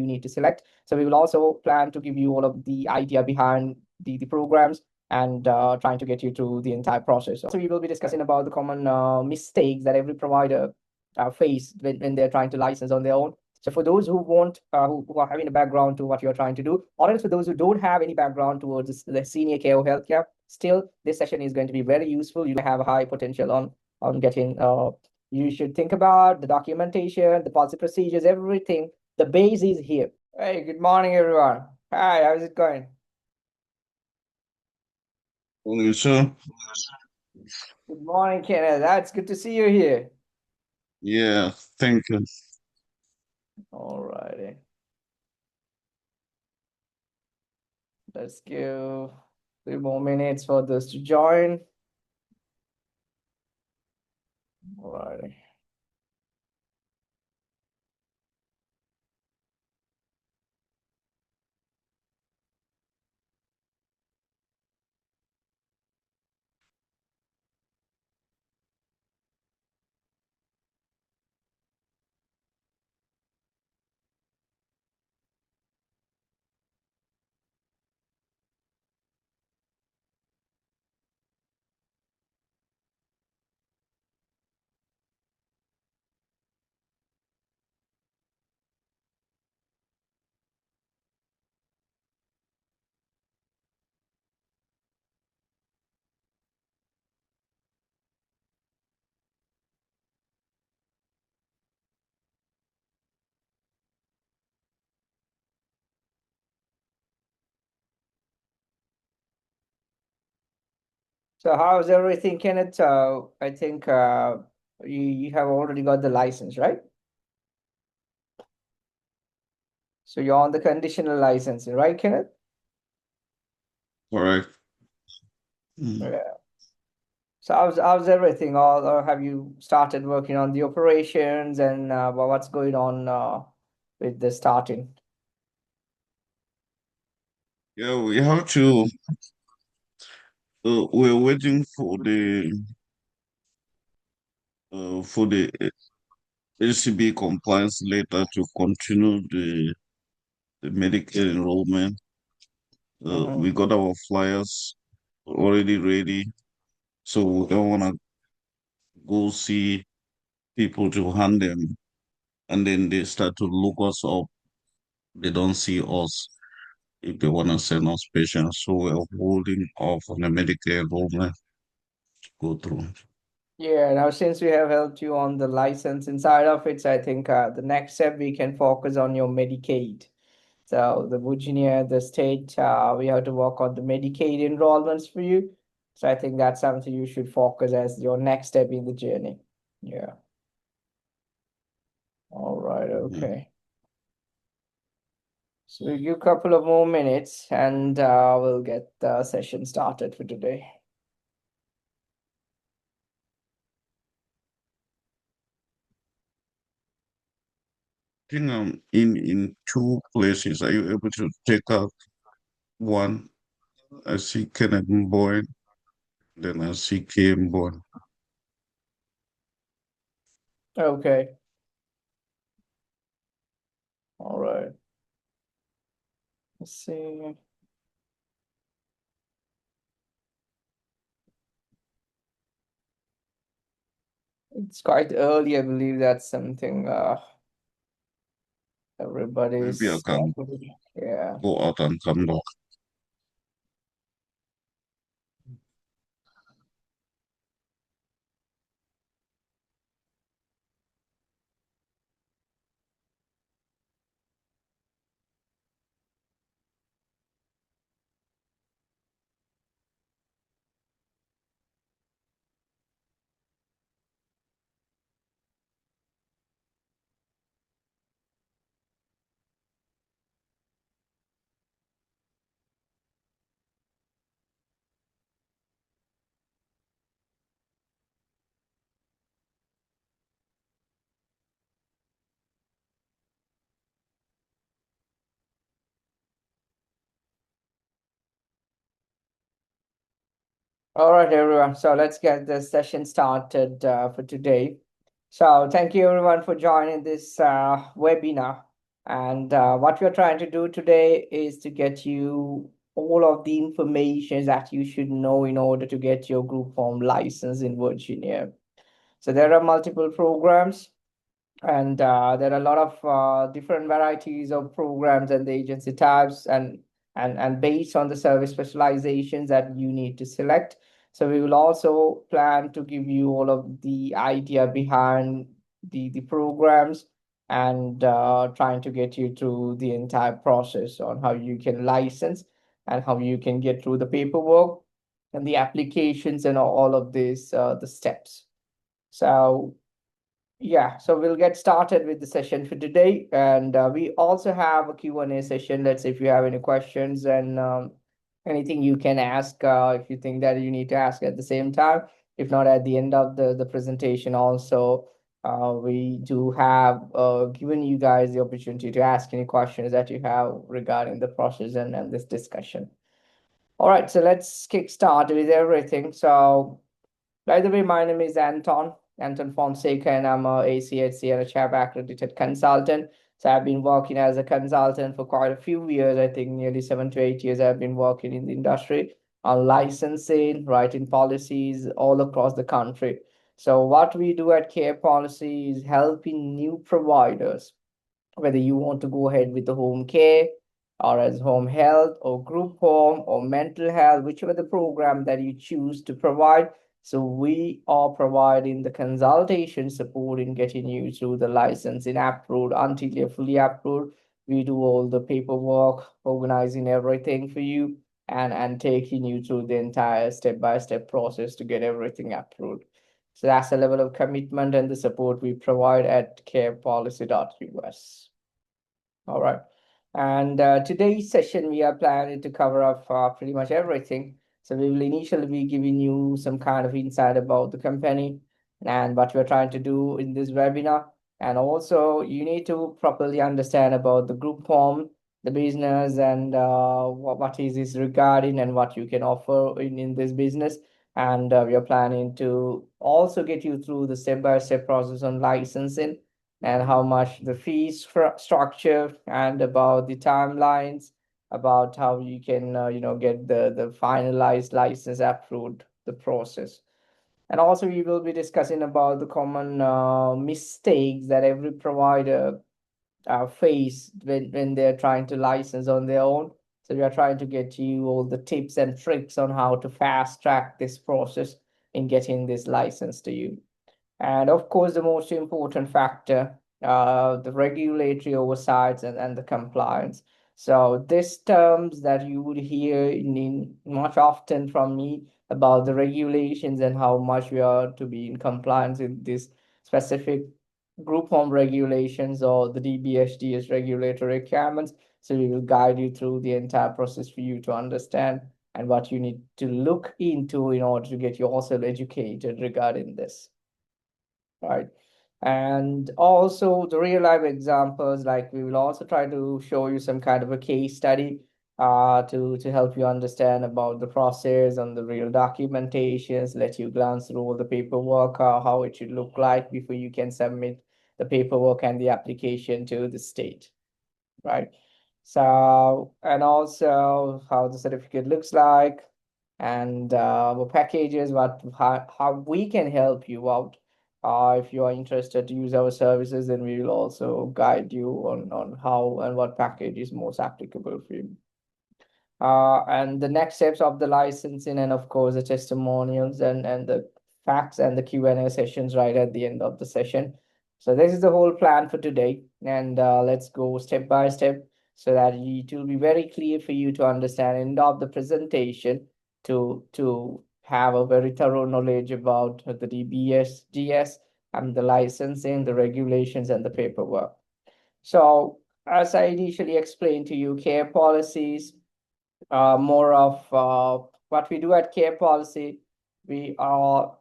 you need to select. So we will also plan to give you all of the idea behind the programs and trying to get you through the entire process. So we will be discussing about the common mistakes that every provider face when they're trying to license on their own. So for those who want, who are having a background to what you're trying to do, or else for those who don't have any background towards the senior care or healthcare, still this session is going to be very useful. You have a high potential on getting. You should think about the documentation, the policy procedures, everything. The base is here. Hey, good morning, everyone. Hi, how's it going? Only so, Good morning, Kenneth. That's good to see you here. yeah, thank you. All righty. Let's give 3 more minutes for this to join. All righty. So how's everything, Kenneth? I think you have already got the license, right? So you're on the conditional license, right, Kenneth? Correct. Mm. Yeah. So how's everything? Or have you started working on the operations and what's going on with the starting? Yeah, we have to. We're waiting for the ACB compliance letter to continue the medical enrollment. We Mm-hmm. got our flyers already ready, so we don't want to go see people to hand them, and then they start to look us up. They don't see us if they want to send us patients, so we're holding off on the medical enrollment to go through. Yeah, now since we have helped you on the license inside of it, so I think the next step we can focus on your Medicaid. So the Virginia, the state, we have to work on the Medicaid enrollments for you. So I think that's something you should focus as your next step in the journey. Yeah. All right. Yeah. Okay. So we'll give a couple of more minutes and we'll get the session started for today. Think in two places. Are you able to take out one? I see Kenneth Boyd, then I see Kim Boyd. Okay. All right. Let's see. It's quite early. I believe that's something Maybe I everybody's can yeah. go out and come back. All right, everyone. So let's get the session started for today. So thank you everyone for joining this webinar. And what we're trying to do today is to get you all of the information that you should know in order to get your group home license in Virginia. So there are multiple programs, and there are a lot of different varieties of programs and the agency types, and based on the service specializations that you need to select. So we will also plan to give you all of the idea behind the programs, and trying to get you through the entire process on how you can license and how you can get through the paperwork and the applications and all of these the steps. So yeah, so we'll get started with the session for today. And we also have a Q&A session. Let's say if you have any questions and anything you can ask if you think that you need to ask at the same time. If not, at the end of the presentation also, we do have given you guys the opportunity to ask any questions that you have regarding the process and this discussion. All right, so let's kick start with everything. So by the way, my name is Anton Fonseca, and I'm a ACHC and a CHAP accredited consultant. So I've been working as a consultant for quite a few years. I think nearly 7 to 8 years I've been working in the industry on licensing, writing policies all across the country. So what we do at Care Policy is helping new providers, whether you want to go ahead with the home care or as home health or group home or mental health, whichever the program that you choose to provide. So we are providing the consultation support in getting you through the licensing approved until you're fully approved. We do all the paperwork, organizing everything for you, and taking you through the entire step-by-step process to get everything approved. So that's the level of commitment and the support we provide at carepolicy.us. All right. And today's session, we are planning to cover up pretty much everything. So we will initially be giving you some kind of insight about the company and what we're trying to do in this webinar. And also, you need to properly understand about the group home, the business, and what is this regarding and what you can offer in this business. And we are planning to also get you through the step-by-step process on licensing and how much the fees structure, and about the timelines, about how you can get the finalized license approved, the process. And also we will be discussing about the common mistakes that every provider face when they're trying to license on their own. So we are trying to get you all the tips and tricks on how to fast track this process in getting this license to you. And of course, the most important factor, the regulatory oversights and the compliance. So these terms that you would hear in much often from me about the regulations and how much we are to be in compliance with this specific group home regulations or the DBHDS regulatory requirements. So we will guide you through the entire process for you to understand and what you need to look into in order to get yourself educated regarding this. Right. And also the real life examples, like we will also try to show you some kind of a case study to help you understand about the process and the real documentations, let you glance through all the paperwork, how it should look like before you can submit the paperwork and the application to the state. Right. So, and also how the certificate looks like, and what packages, how we can help you out. If you are interested to use our services, then we will also guide you on how and what package is most applicable for you. And the next steps of the licensing, and of course the testimonials and the facts and the Q&A sessions right at the end of the session. So this is the whole plan for today, and let's go step by step so that it will be very clear for you to understand end of the presentation to have a very thorough knowledge about the DBHDS and the licensing, the regulations, and the paperwork. So as I initially explained to you, care policies, more of what we do at Care Policy. We are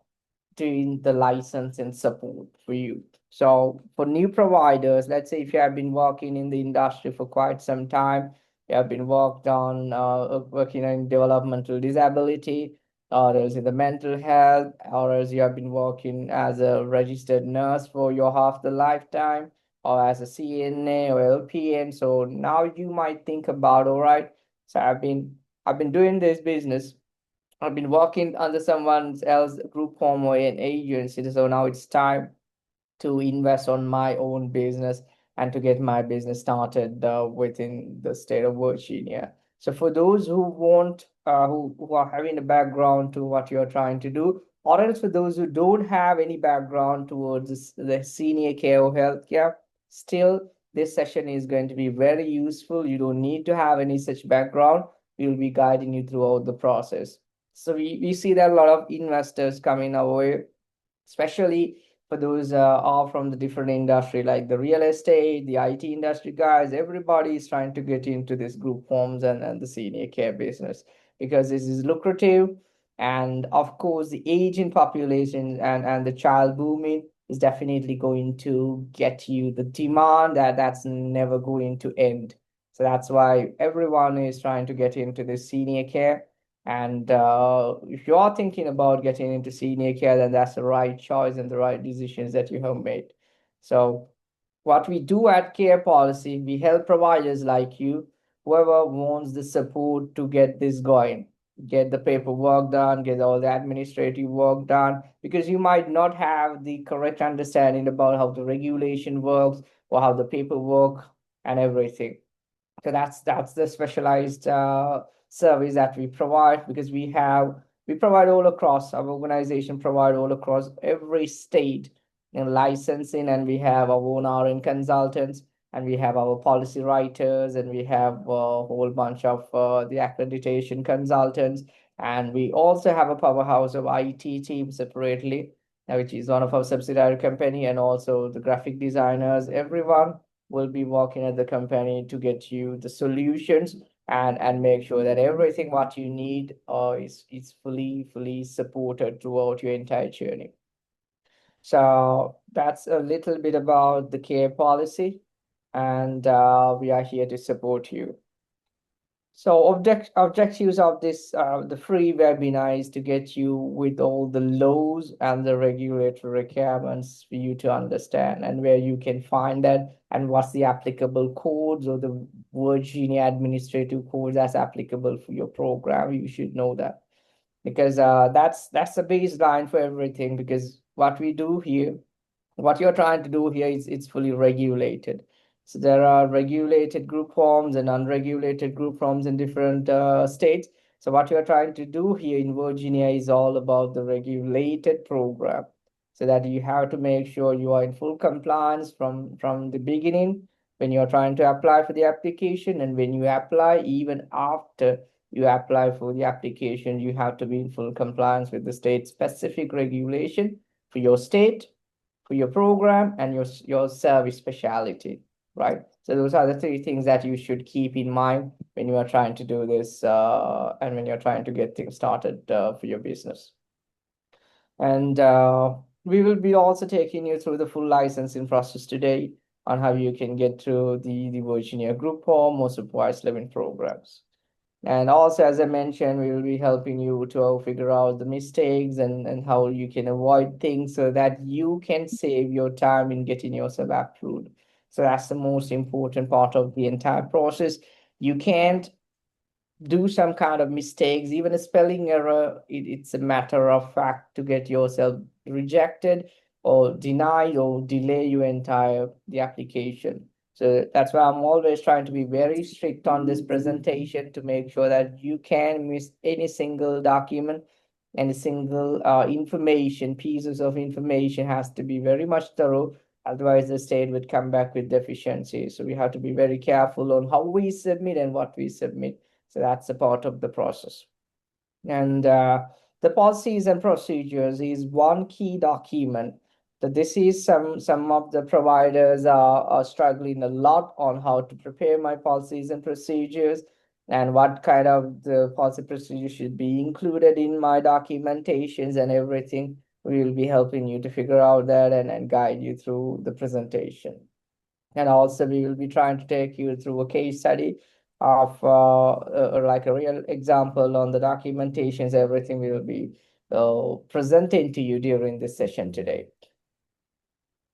doing the license and support for you. So for new providers, let's say if you have been working in the industry for quite some time, you have been working on developmental disability, or else in the mental health, or else you have been working as a registered nurse for your half the lifetime, or as a CNA or LPN. So now you might think about, all right, so I've been doing this business. I've been working under someone else group home or an agency. So now it's time to invest on my own business and to get my business started within the state of Virginia. So for those who want, who are having a background to what you're trying to do, or else for those who don't have any background towards the senior care or healthcare, still this session is going to be very useful. You don't need to have any such background. We'll be guiding you throughout the process. So we see that a lot of investors coming our way, especially for those are from the different industry like the real estate, the IT industry guys. Everybody is trying to get into this group homes and the senior care business because this is lucrative. And of course, the aging population and the child booming is definitely going to get you the demand that's never going to end. So that's why everyone is trying to get into this senior care. And if you are thinking about getting into senior care, then that's the right choice and the right decisions that you have made. So, what we do at Care Policy, we help providers like you, whoever wants the support to get this going, get the paperwork done, get all the administrative work done, because you might not have the correct understanding about how the regulation works or how the paperwork and everything. So that's the specialized service that we provide, because we provide all across our organization, provide all across every state in licensing, and we have our own RN consultants, and we have our policy writers, and we have a whole bunch of the accreditation consultants, and we also have a powerhouse of IT team separately, which is one of our subsidiary company, and also the graphic designers. Everyone will be working at the company to get you the solutions and make sure that everything what you need is fully supported throughout your entire journey. So that's a little bit about the care policy, and we are here to support you. So objectives of this the free webinar is to get you with all the laws and the regulatory requirements for you to understand, and where you can find that, and what's the applicable codes or the Virginia administrative codes that's applicable for your program. You should know that, because that's the baseline for everything. Because what we do here, what you're trying to do here is it's fully regulated. So there are regulated group homes and unregulated group homes in different states. So what you're trying to do here in Virginia is all about the regulated program. So that you have to make sure you are in full compliance from the beginning when you're trying to apply for the application, and when you apply, even after you apply for the application, you have to be in full compliance with the state specific regulation for your state, for your program, and your service specialty, right? So those are the three things that you should keep in mind when you are trying to do this and when you're trying to get things started for your business. And we will be also taking you through the full licensing process today on how you can get through the Virginia group home or supervised living programs. And also, as I mentioned, we will be helping you to figure out the mistakes and how you can avoid things so that you can save your time in getting yourself approved. So that's the most important part of the entire process. You can't do some kind of mistakes, even a spelling error. It's a matter of fact to get yourself rejected or denied or delay your entire the application. So that's why I'm always trying to be very strict on this presentation to make sure that you can miss any single document, any single information, pieces of information has to be very much thorough. Otherwise, the state would come back with deficiencies. So we have to be very careful on how we submit and what we submit. So that's a part of the process. And the policies and procedures is one key document. That this is some of the providers are struggling a lot on how to prepare my policies and procedures, and what kind of the policy procedures should be included in my documentations and everything. We will be helping you to figure out that and guide you through the presentation. And also we will be trying to take you through a case study of like a real example on the documentations, everything we will be presenting to you during this session today.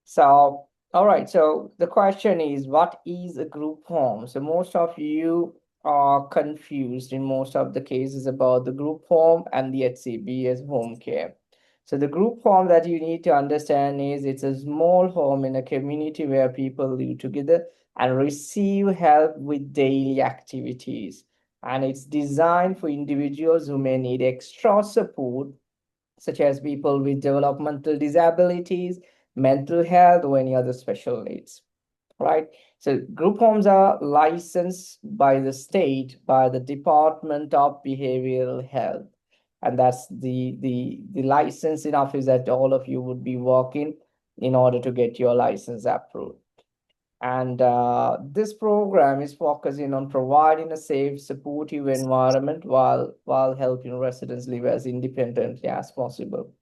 So All right, so the question is, what is a group home? So most of you are confused in most of the cases about the group home and the HCBS home care. So the group home that you need to understand is it's a small home in a community where people live together and receive help with daily activities. And it's designed for individuals who may need extra support, such as people with developmental disabilities, mental health, or any other special needs, right? So group homes are licensed by the state, by the Department of Behavioral Health. And that's the licensing office that all of you would be working in order to get your license approved. And this program is focusing on providing a safe, supportive environment while helping residents live as independently as possible.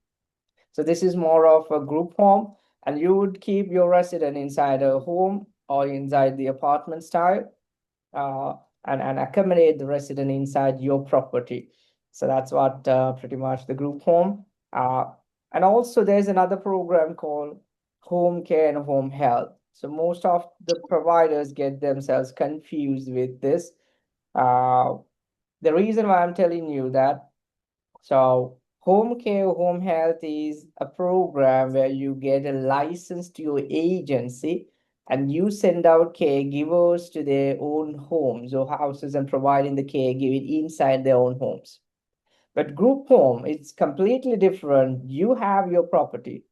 So this is more of a group home, and you would keep your resident inside a home or inside the apartment style, uh, and accommodate the resident inside your property. So that's what pretty much the group home. Uh, and also there's another program called home care and home health. So most of the providers get themselves confused with this. Uh, the reason why I'm telling you that, so home care, home health is a program where you get a license to your agency and you send out caregivers to their own homes or houses and providing the caregiving inside their own homes. But group home, it's completely different. You have your property,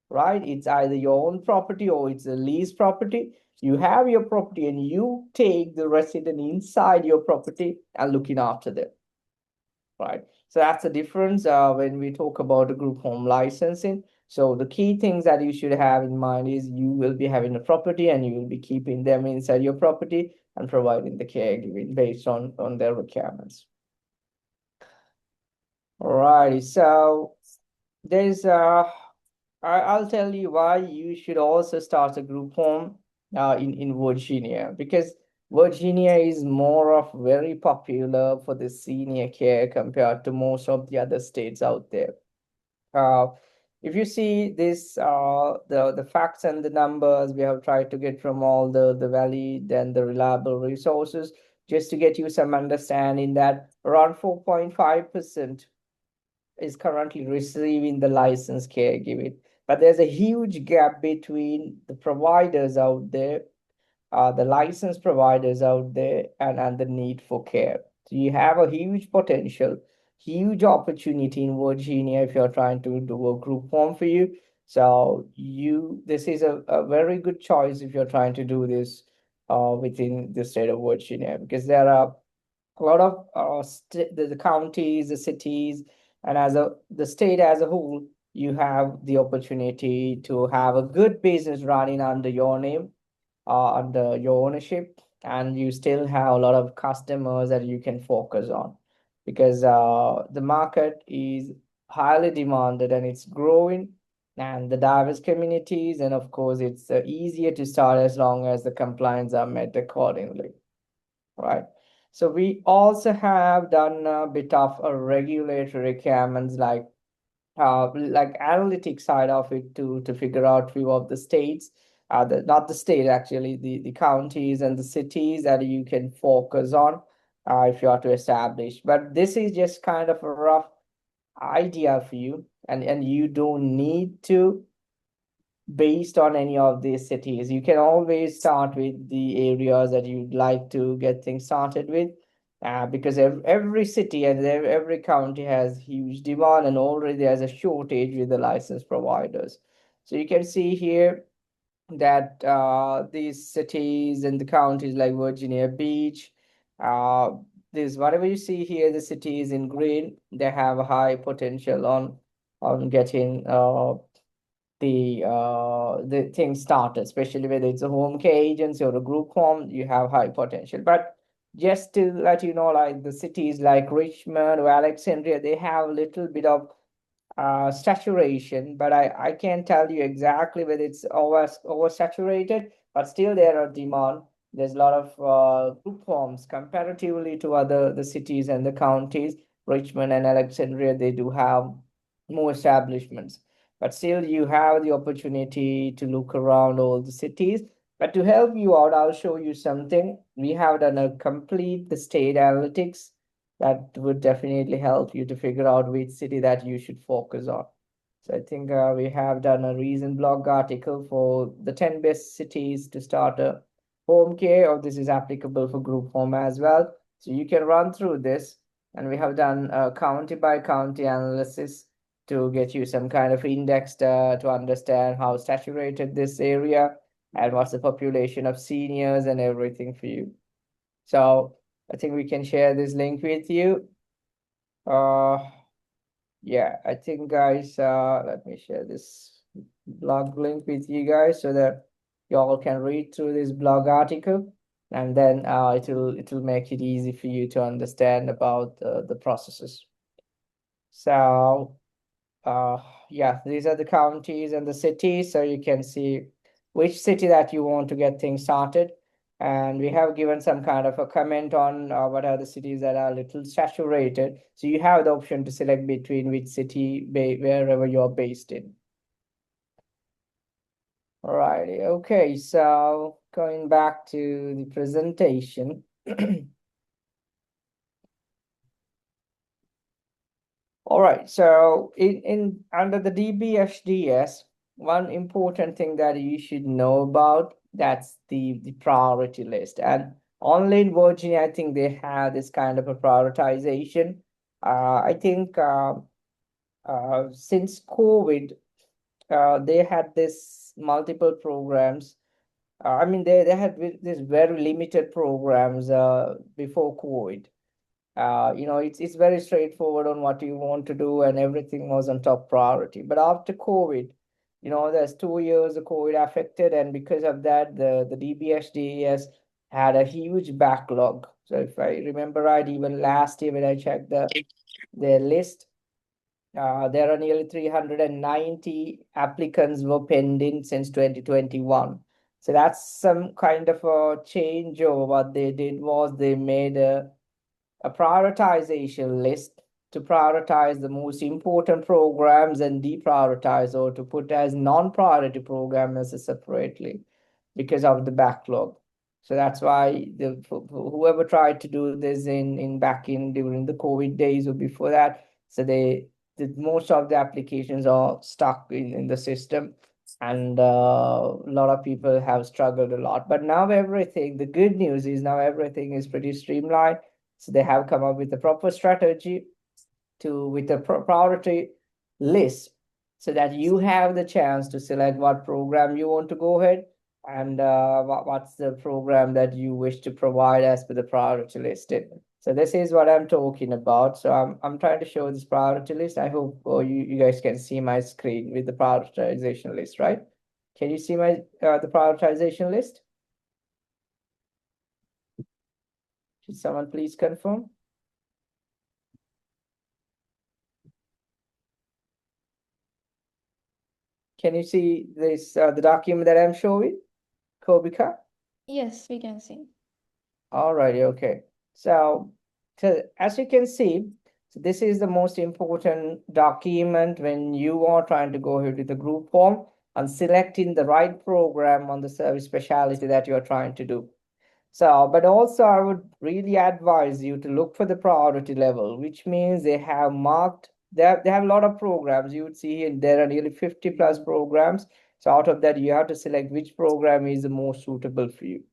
right? It's either your own property or it's a lease property. You have your property and you take the resident inside your property and looking after them, right? So that's the difference when we talk about the group home licensing. So the key things that you should have in mind is you will be having a property and you will be keeping them inside your property and providing the caregiving based on their requirements. All righty. So there's I'll tell you why you should also start a group home in Virginia, because Virginia is more of very popular for the senior care compared to most of the other states out there. Uh, if you see this, the facts and the numbers we have tried to get from all the valid and the reliable resources, just to get you some understanding that around 4.5% is currently receiving the license caregiving. But there's a huge gap between the providers out there, the license providers out there, and the need for care. So you have a huge potential, huge opportunity in Virginia if you're trying to do a group home for you. So this is a very good choice if you're trying to do this within the state of Virginia, because there are a lot of the counties, the cities, and as the state as a whole, you have the opportunity to have a good business running under your name, under your ownership, and you still have a lot of customers that you can focus on, because the market is highly demanded and it's growing, and the diverse communities, and of course, it's easier to start as long as the compliance are met accordingly, right? So we also have done a bit of a regulatory requirements like analytic side of it to figure out few of the states, not the state actually, the counties and the cities that you can focus on if you are to establish. But this is just kind of a rough idea for you, and you don't need to based on any of these cities. You can always start with the areas that you'd like to get things started with, because every city and every county has huge demand, and already there's a shortage with the license providers. So you can see here that these cities and the counties like Virginia Beach, uh, this whatever you see here, the cities in green, they have a high potential on getting the thing started, especially whether it's a home care agency or a group home, you have high potential. But just to let you know, like the cities like Richmond or Alexandria, they have a little bit of saturation, but I can't tell you exactly whether it's oversaturated, but still there are demand. There's a lot of group homes comparatively to other the cities and the counties. Richmond and Alexandria, they do have more establishments. but still you have the opportunity to look around all the cities. But to help you out, I'll show you something. We have done a complete the state analytics that would definitely help you to figure out which city that you should focus on. So I think we have done a recent blog article for the 10 best cities to start a home care, or this is applicable for group home as well. So you can run through this, and we have done a county by county analysis to get you some kind of index to understand how saturated this area and what's the population of seniors and everything for you. So I think we can share this link with you. Uh, yeah, I think guys, let me share this blog link with you guys so that you all can read through this blog article, and then it'll make it easy for you to understand about the processes. So uh, yeah, these are the counties and the cities, so you can see which city that you want to get things started. And we have given some kind of a comment on what are the cities that are a little saturated. So you have the option to select between which city, wherever you're based in. Alrighty, okay, so going back to the presentation. All right, so in under the DBHDS, one important thing that you should know about, that's the priority list. And only in Virginia, I think they have this kind of a prioritization. I think since COVID, they had this multiple programs. I mean, they had this very limited programs before COVID. It's very straightforward on what you want to do, and everything was on top priority. But after COVID, there's 2 years of COVID affected, and because of that, the DBHDS had a huge backlog. So if I remember right, even last year when I checked the list, there are nearly 390 applicants were pending since 2021. So that's some kind of a change. Or what they did was they made a prioritization list to prioritize the most important programs and deprioritize, or to put as non-priority programs separately because of the backlog. So that's why whoever tried to do this in back in during the COVID days or before that, so most of the applications are stuck in the system, and a lot of people have struggled a lot. But now the good news is now everything is pretty streamlined. So they have come up with a proper strategy with a priority list, so that you have the chance to select what program you want to go ahead, and what's the program that you wish to provide as per the priority list. So this is what I'm talking about. So I'm trying to show this priority list. I hope you guys can see my screen with the prioritization list, right? Can you see my the prioritization list? Should someone please confirm? Can you see this the document that I'm showing, Kobika? Yes, we can see. All right, okay. So as you can see, so this is the most important document when you are trying to go ahead with the group home and selecting the right program on the service specialty that you are trying to do. So, but also I would really advise you to look for the priority level, which means they have marked, they have a lot of programs. You would see here, there are nearly 50 plus programs. So out of that, you have to select which program is the most suitable for you.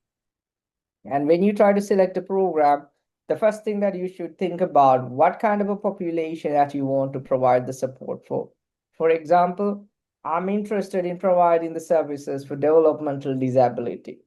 And when you try to select a program, the first thing that you should think about, what kind of a population that you want to provide the support for. For example, I'm interested in providing the services for developmental disability,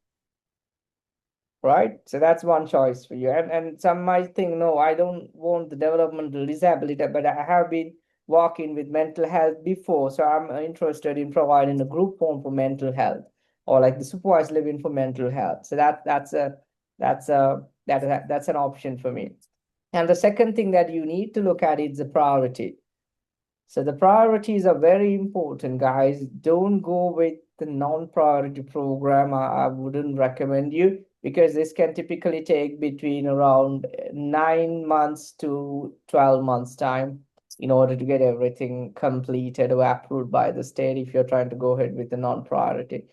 right? So that's one choice for you. And some might think, no, I don't want the developmental disability, but I have been working with mental health before, so I'm interested in providing a group home for mental health, or like the supervised living for mental health. So that's an option for me. And the second thing that you need to look at is the priority. So the priorities are very important, guys. Don't go with the non-priority program. I wouldn't recommend you, because this can typically take between around 9 months to 12 months time. in order to get everything completed or approved by the state if you're trying to go ahead with the non-priority.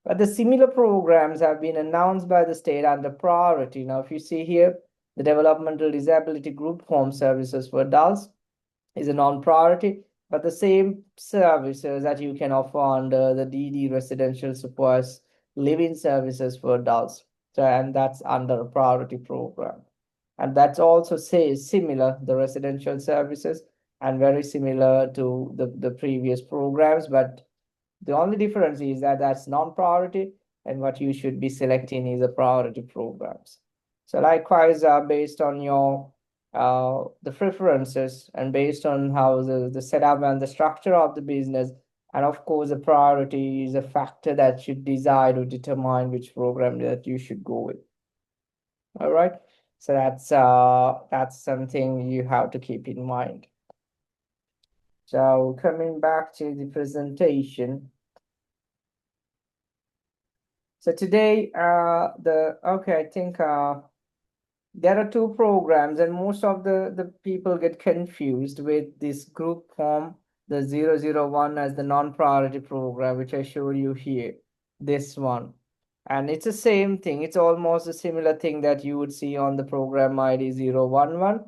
But the similar programs have been announced by the state under priority. Now, if you see here, the Developmental Disability Group Home Services for Adults is a non-priority, but the same services that you can offer under the DD Residential Supports Living Services for Adults. So, and that's under a priority program. And that's also similar, the residential services, and very similar to the previous programs, but the only difference is that that's non-priority, and what you should be selecting is the priority programs. So likewise, based on your the preferences and based on how the setup and the structure of the business, and of course the priority is a factor that should decide or determine which program that you should go with. All right, so that's something you have to keep in mind. So coming back to the presentation. So today, I think there are two programs, and most of the people get confused with this group form, the 001 as the non-priority program, which I showed you here, this one. And it's the same thing. It's almost a similar thing that you would see on the program ID 011,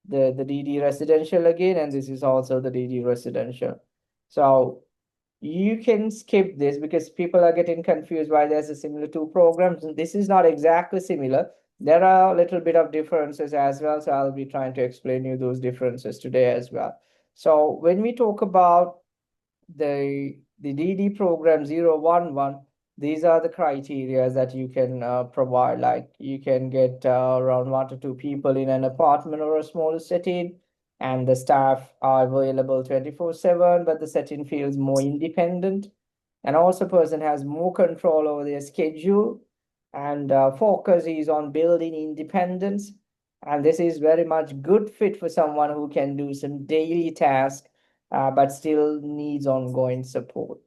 the DD residential again, and this is also the DD residential. So you can skip this because people are getting confused why there's a similar two programs, and this is not exactly similar. There are a little bit of differences as well, so I'll be trying to explain you those differences today as well. So when we talk about the DD program 011, these are the criteria that you can provide. Like you can get around 1 to 2 people in an apartment or a smaller setting, and the staff are available 24/7, but the setting feels more independent. And also person has more control over their schedule, and focus is on building independence. And this is very much good fit for someone who can do some daily tasks, but still needs ongoing support.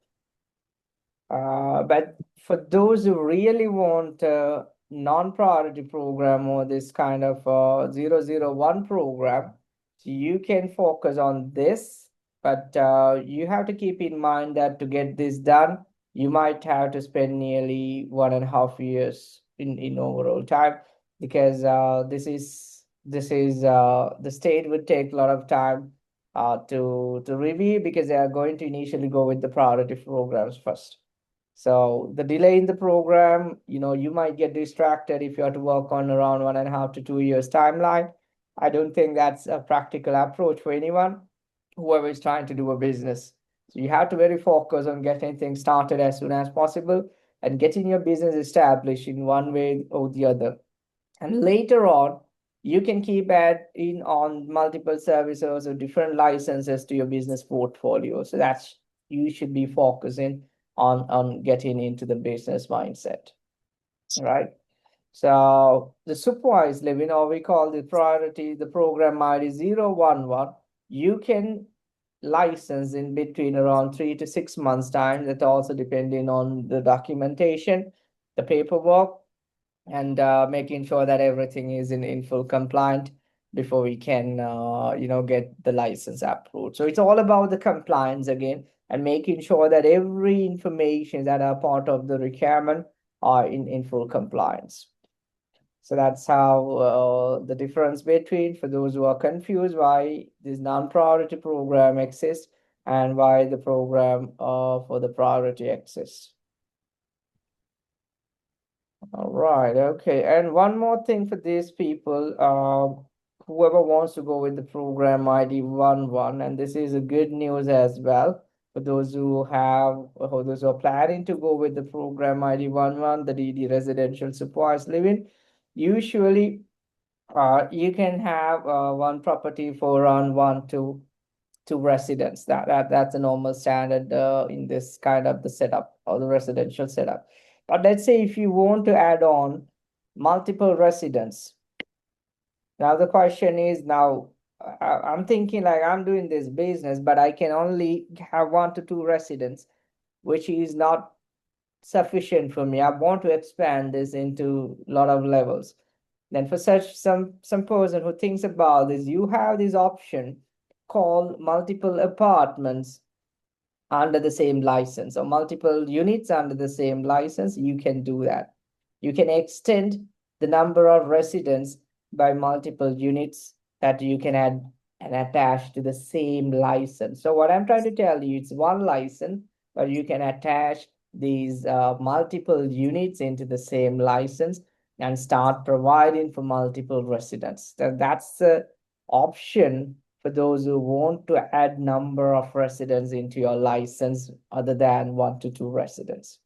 But for those who really want a non-priority program or this kind of 001 program, so you can focus on this, but you have to keep in mind that to get this done, you might have to spend nearly 1.5 years in overall time, because the state would take a lot of time to review, because they are going to initially go with the priority programs first. So the delay in the program, you might get distracted if you have to work on around 1.5 to 2 years timeline. I don't think that's a practical approach for anyone, whoever is trying to do a business. So you have to very focus on getting things started as soon as possible and getting your business established in one way or the other. And later on, you can keep adding on multiple services or different licenses to your business portfolio. So that's you should be focusing on getting into the business mindset, right? So the supervised living, or we call the priority, the program ID 011, you can license in between around 3 to 6 months time. That also depending on the documentation, the paperwork, and making sure that everything is in full compliant before we can get the license approved. So it's all about the compliance again, and making sure that every information that are part of the requirement are in full compliance. So that's how the difference between, for those who are confused, why this non-priority program exists and why the program for the priority exists. All right, okay. And one more thing for these people, whoever wants to go with the program ID 11, and this is a good news as well for those who are planning to go with the program ID 11, the DD residential supports living. Usually, you can have one property for around 1 to 2 residents. That's a normal standard in this kind of the setup or the residential setup. But let's say if you want to add on multiple residents. Now the question is, now I'm thinking like I'm doing this business, but I can only have 1 to 2 residents, which is not sufficient for me. I want to expand this into a lot of levels. Then for such some person who thinks about this, you have this option call multiple apartments under the same license or multiple units under the same license, you can do that. You can extend the number of residents by multiple units that you can add and attach to the same license. So what I'm trying to tell you, it's one license, but you can attach these multiple units into the same license and start providing for multiple residents. That's the option for those who want to add number of residents into your license other than 1 to 2 residents.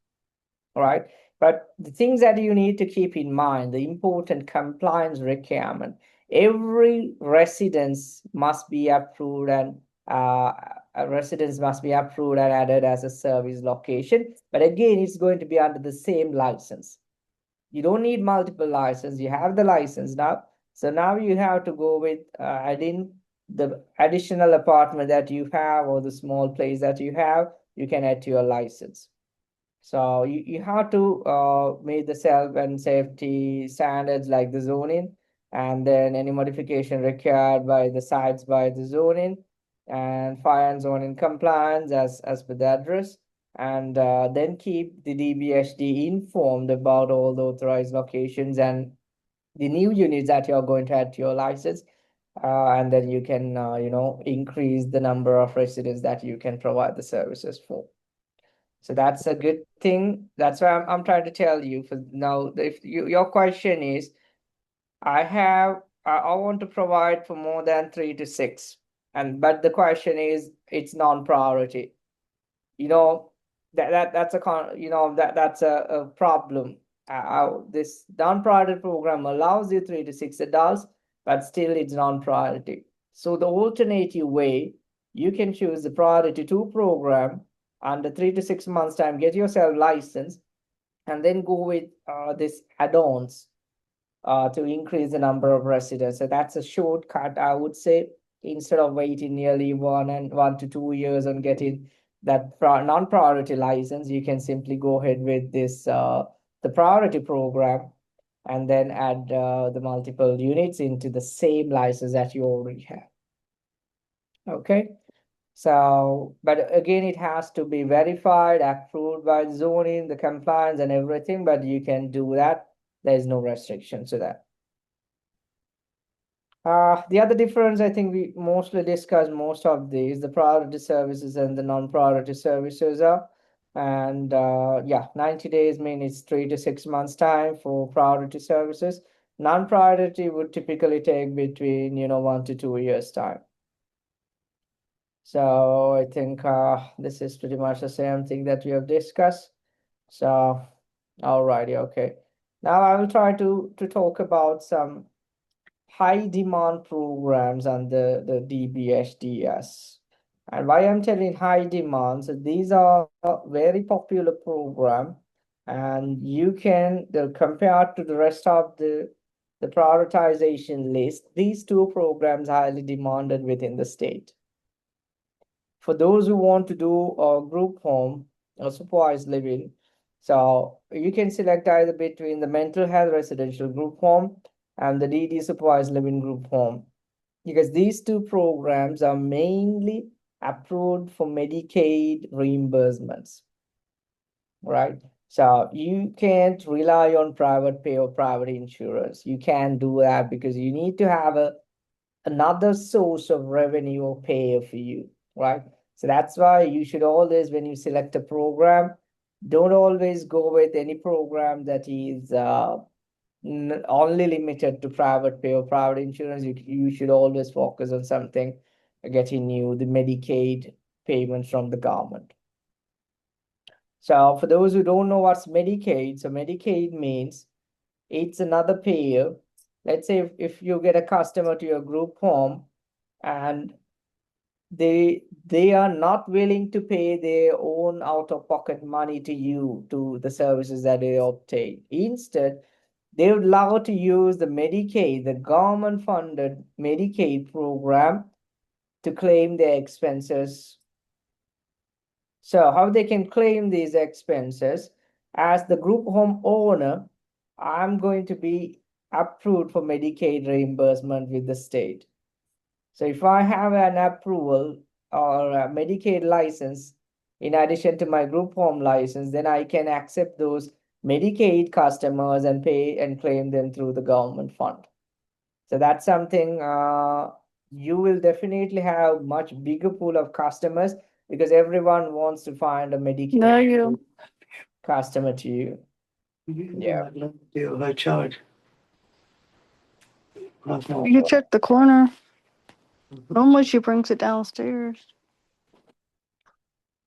All right. But the things that you need to keep in mind, the important compliance requirement, every residence must be approved and a residence must be approved and added as a service location. But again, it's going to be under the same license. You don't need multiple license. You have the license now. So now you have to go with adding the additional apartment that you have or the small place that you have, you can add to your license. So you have to meet the health and safety standards like the zoning, and then any modification required by the sites by the zoning, and fire and zoning compliance as per the address, and then keep the DBHD informed about all the authorized locations and the new units that you're going to add to your license. And then you can, increase the number of residents that you can provide the services for. So that's a good thing. That's why I'm trying to tell you for now. If your question is, I want to provide for more than 3 to 6, but the question is it's non-priority. That's a problem. This non-priority program allows you 3 to 6 adults, but still it's non-priority. So the alternative way, you can choose the priority 2 program under 3 to 6 months time, get yourself licensed, and then go with this add-ons to increase the number of residents. So that's a shortcut, I would say, instead of waiting nearly 1 to 2 years on getting that non-priority license. You can simply go ahead with this the priority program and then add the multiple units into the same license that you already have. Okay. So, but again, it has to be verified, approved by the zoning, the compliance and everything, but you can do that. There's no restriction to that. The other difference, I think we mostly discussed most of these, the priority services and the non-priority services are. And yeah, 90 days mean it's 3 to 6 months time for priority services. Non-priority would typically take between, 1 to 2 years time. So I think this is pretty much the same thing that we have discussed. So, alrighty, okay. Now I will try to talk about some high demand programs under the DBHDS. And why I'm telling high demand, so these are very popular program, and you can compared to the rest of the prioritization list, these 2 programs are highly demanded within the state. For those who want to do a group home or supervised living, so you can select either between the mental health residential group home and the DD supervised living group home, because these 2 programs are mainly approved for Medicaid reimbursements, right? So you can't rely on private pay or private insurance. You can't do that because you need to have another source of revenue or pay for you, right? So that's why you should always, when you select a program, don't always go with any program that is only limited to private pay or private insurance. You should always focus on something getting you the Medicaid payments from the government. So for those who don't know what's Medicaid, so Medicaid means it's another payer. Let's say if you get a customer to your group home and they are not willing to pay their own out-of-pocket money to you to the services that they obtain. Instead, they would love to use the Medicaid, the government-funded Medicaid program, to claim their expenses. So how they can claim these expenses? As the group home owner, I'm going to be approved for Medicaid reimbursement with the state. So if I have an approval or a Medicaid license, in addition to my group home license, then I can accept those Medicaid customers and pay and claim them through the government fund. So that's something you will definitely have much bigger pool of customers because everyone wants to find a Medicaid There you. customer to you. Yeah. I charge. You can check the corner. Normally she brings it downstairs.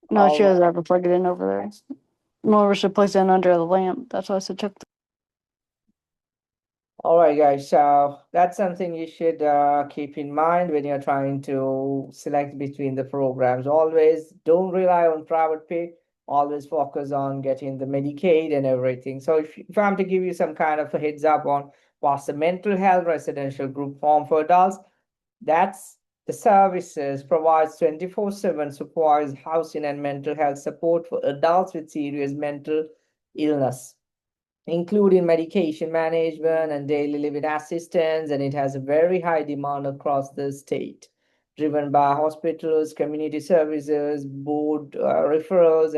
No, she doesn't ever plug it in over there. Nor she places it in under the lamp. That's why I said check the. All right, guys. So that's something you should keep in mind when you're trying to select between the programs. Always don't rely on private pay. Always focus on getting the Medicaid and everything. So if I'm to give you some kind of a heads up on what's the mental health residential group home for adults, that's the services provides 24/7 supervised housing and mental health support for adults with serious mental illness, including medication management and daily living assistance, and it has a very high demand across the state, driven by hospitals, community services, board referrals,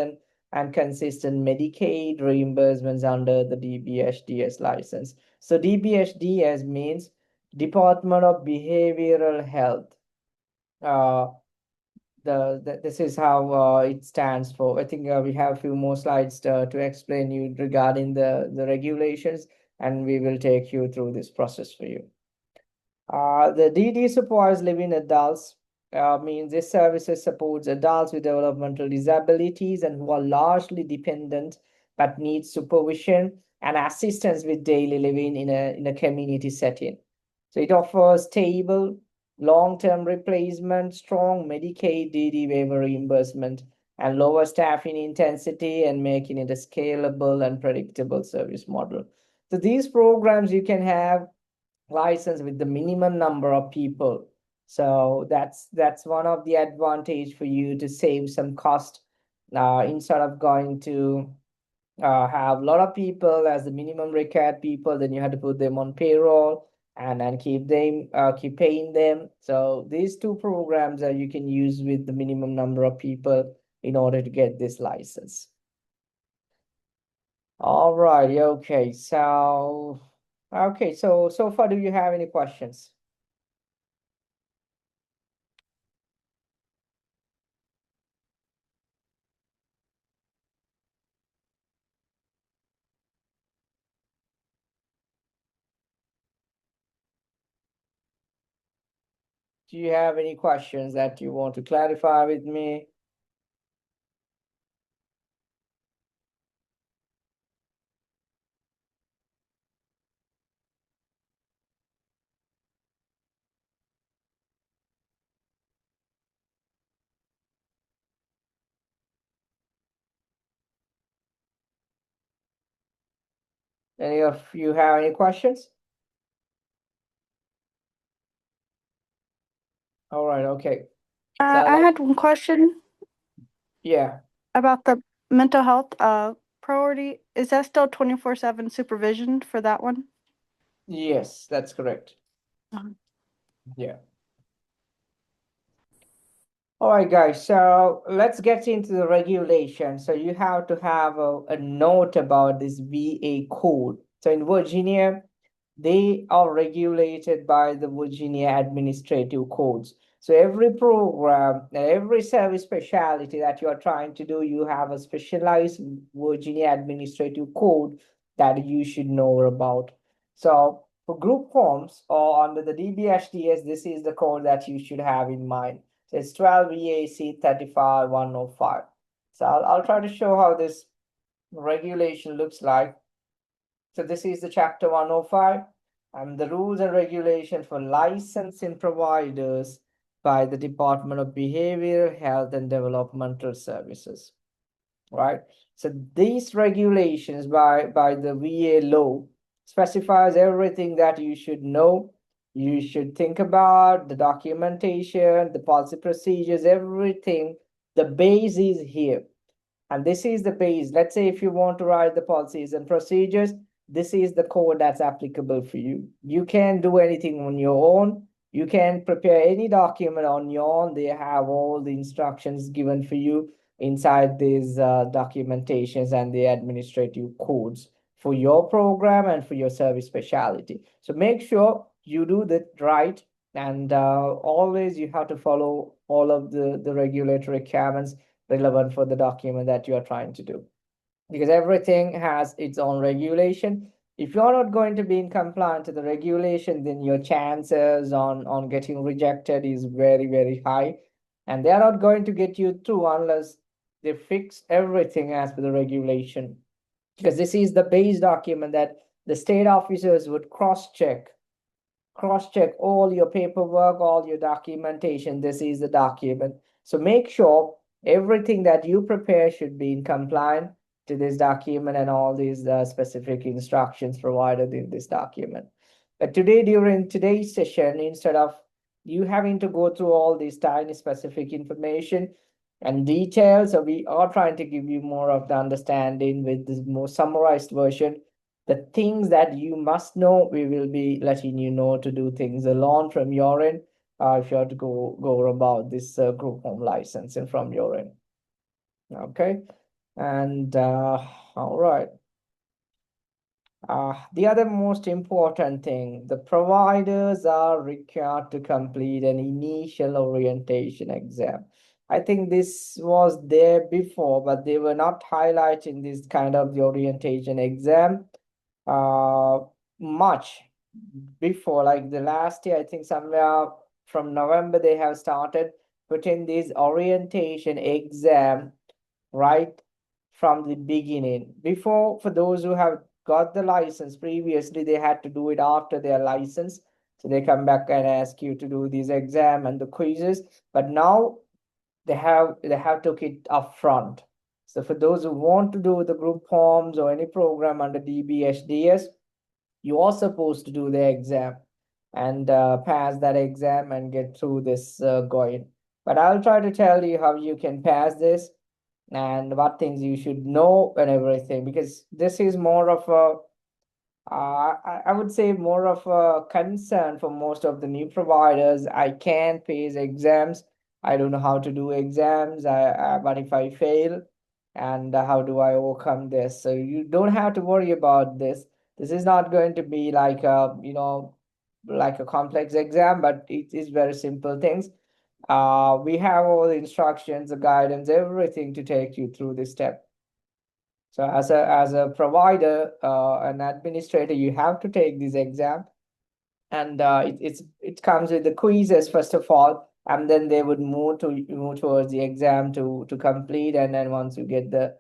and consistent Medicaid reimbursements under the DBHDS license. So DBHDS means Department of Behavioral Health. This is how it stands for. I think we have a few more slides to explain you regarding the regulations, and we will take you through this process for you. The DD supervised living adults means this services supports adults with developmental disabilities and who are largely dependent but need supervision and assistance with daily living in a community setting. So it offers stable, long-term replacement, strong Medicaid DD waiver reimbursement, and lower staffing intensity, and making it a scalable and predictable service model. So these programs you can have license with the minimum number of people. So that's one of the advantage for you to save some cost instead of going to have a lot of people as the minimum required people, then you have to put them on payroll and keep paying them. So these two programs that you can use with the minimum number of people in order to get this license. All right, okay. So so far, do you have any questions? Do you have any questions that you want to clarify with me? Any of you have any questions? All right, okay. I had one question. Yeah. About the mental health priority. Is that still 24/7 supervision for that one? Yes, that's correct. Uh-huh. Yeah. All right, guys, so let's get into the regulation. So you have to have a note about this VA code. So in Virginia, they are regulated by the Virginia administrative codes. So every program, every service specialty that you are trying to do, you have a specialized Virginia administrative code that you should know about. So for group homes or under the DBHDS, this is the code that you should have in mind. So it's 12 VAC 35105. So I'll try to show how this regulation looks like. So this is the chapter 105 and the rules and regulation for licensing providers by the Department of Behavioral Health and Developmental Services, right? So these regulations by the VA law specifies everything that you should know. You should think about the documentation, the policy procedures, everything. The base is here. And this is the base. Let's say if you want to write the policies and procedures, this is the code that's applicable for you. You can't do anything on your own. You can prepare any document on your own. They have all the instructions given for you inside these documentations and the administrative codes for your program and for your service specialty. So make sure you do that right, and always you have to follow all of the regulatory requirements relevant for the document that you are trying to do, because everything has its own regulation. If you're not going to be in compliance to the regulation, then your chances on getting rejected is very, very high. And they are not going to get you through unless they fix everything as per the regulation. Because this is the base document that the state officers would cross-check all your paperwork, all your documentation. This is the document. So make sure everything that you prepare should be in compliance to this document and all these specific instructions provided in this document. But today, during today's session, instead of you having to go through all these tiny specific information and details, so we are trying to give you more of the understanding with this more summarized version. The things that you must know, we will be letting you know to do things alone from your end, if you have to go about this group home licensing from your end. Okay, and all right. The other most important thing, the providers are required to complete an initial orientation exam. I think this was there before, but they were not highlighting this kind of the orientation exam much before. Like the last year, I think somewhere from November, they have started putting this orientation exam right from the beginning. Before, for those who have got the license previously, they had to do it after their license. So they come back and ask you to do this exam and the quizzes. But now they have took it up front. So for those who want to do the group homes or any program under DBHDS, you are supposed to do the exam and pass that exam and get through this going. But I'll try to tell you how you can pass this and what things you should know and everything, because this is more of a I would say more of a concern for most of the new providers. I can't pass exams. I don't know how to do exams. What if I fail? And how do I overcome this? So you don't have to worry about this. This is not going to be like a, like a complex exam, but it is very simple things. We have all the instructions, the guidance, everything to take you through this step. So as a provider, an administrator, you have to take this exam, and it comes with the quizzes first of all, and then they would move towards the exam to complete, and then once you get the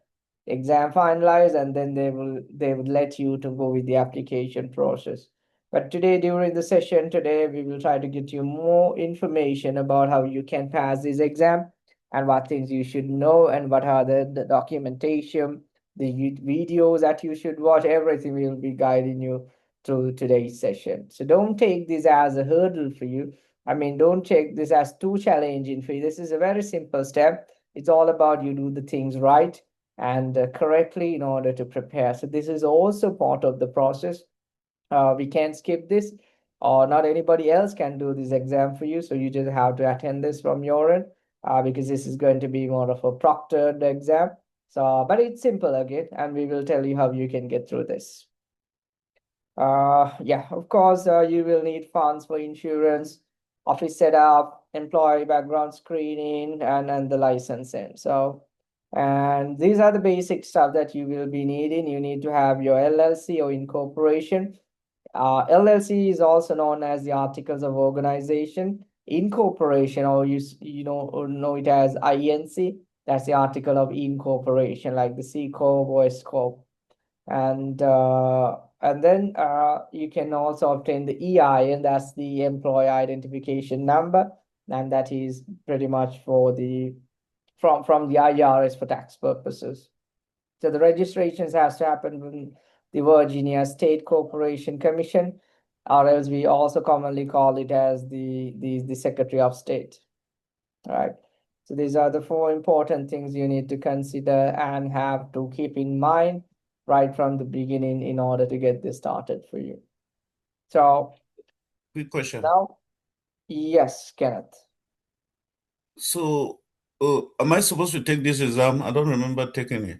exam finalized, and then they would let you to go with the application process. But today, during the session today, we will try to get you more information about how you can pass this exam and what things you should know and what are the documentation, the videos that you should watch. Everything will be guiding you through today's session. So don't take this as a hurdle for you. I mean, don't take this as too challenging for you. This is a very simple step. It's all about you do the things right and correctly in order to prepare. So this is also part of the process. We can't skip this, or not anybody else can do this exam for you. So you just have to attend this from your end, because this is going to be more of a proctored exam. So, but it's simple again, and we will tell you how you can get through this. Yeah, of course, you will need funds for insurance, office setup, employee background screening, and the licensing. So, and these are the basic stuff that you will be needing. You need to have your LLC or incorporation. LLC is also known as the Articles of Organization. Incorporation, or know it as INC. That's the Article of Incorporation, like the C Corp or S Corp. And then you can also obtain the EIN, that's the employee identification number, and that is pretty much for the from the IRS for tax purposes. So the registrations has to happen with the Virginia State Corporation Commission, or else we also commonly call it as the Secretary of State. All right. So these are the 4 important things you need to consider and have to keep in mind right from the beginning in order to get this started for you. So Quick question. now, Yes, Kenneth. So, am I supposed to take this exam? I don't remember taking it.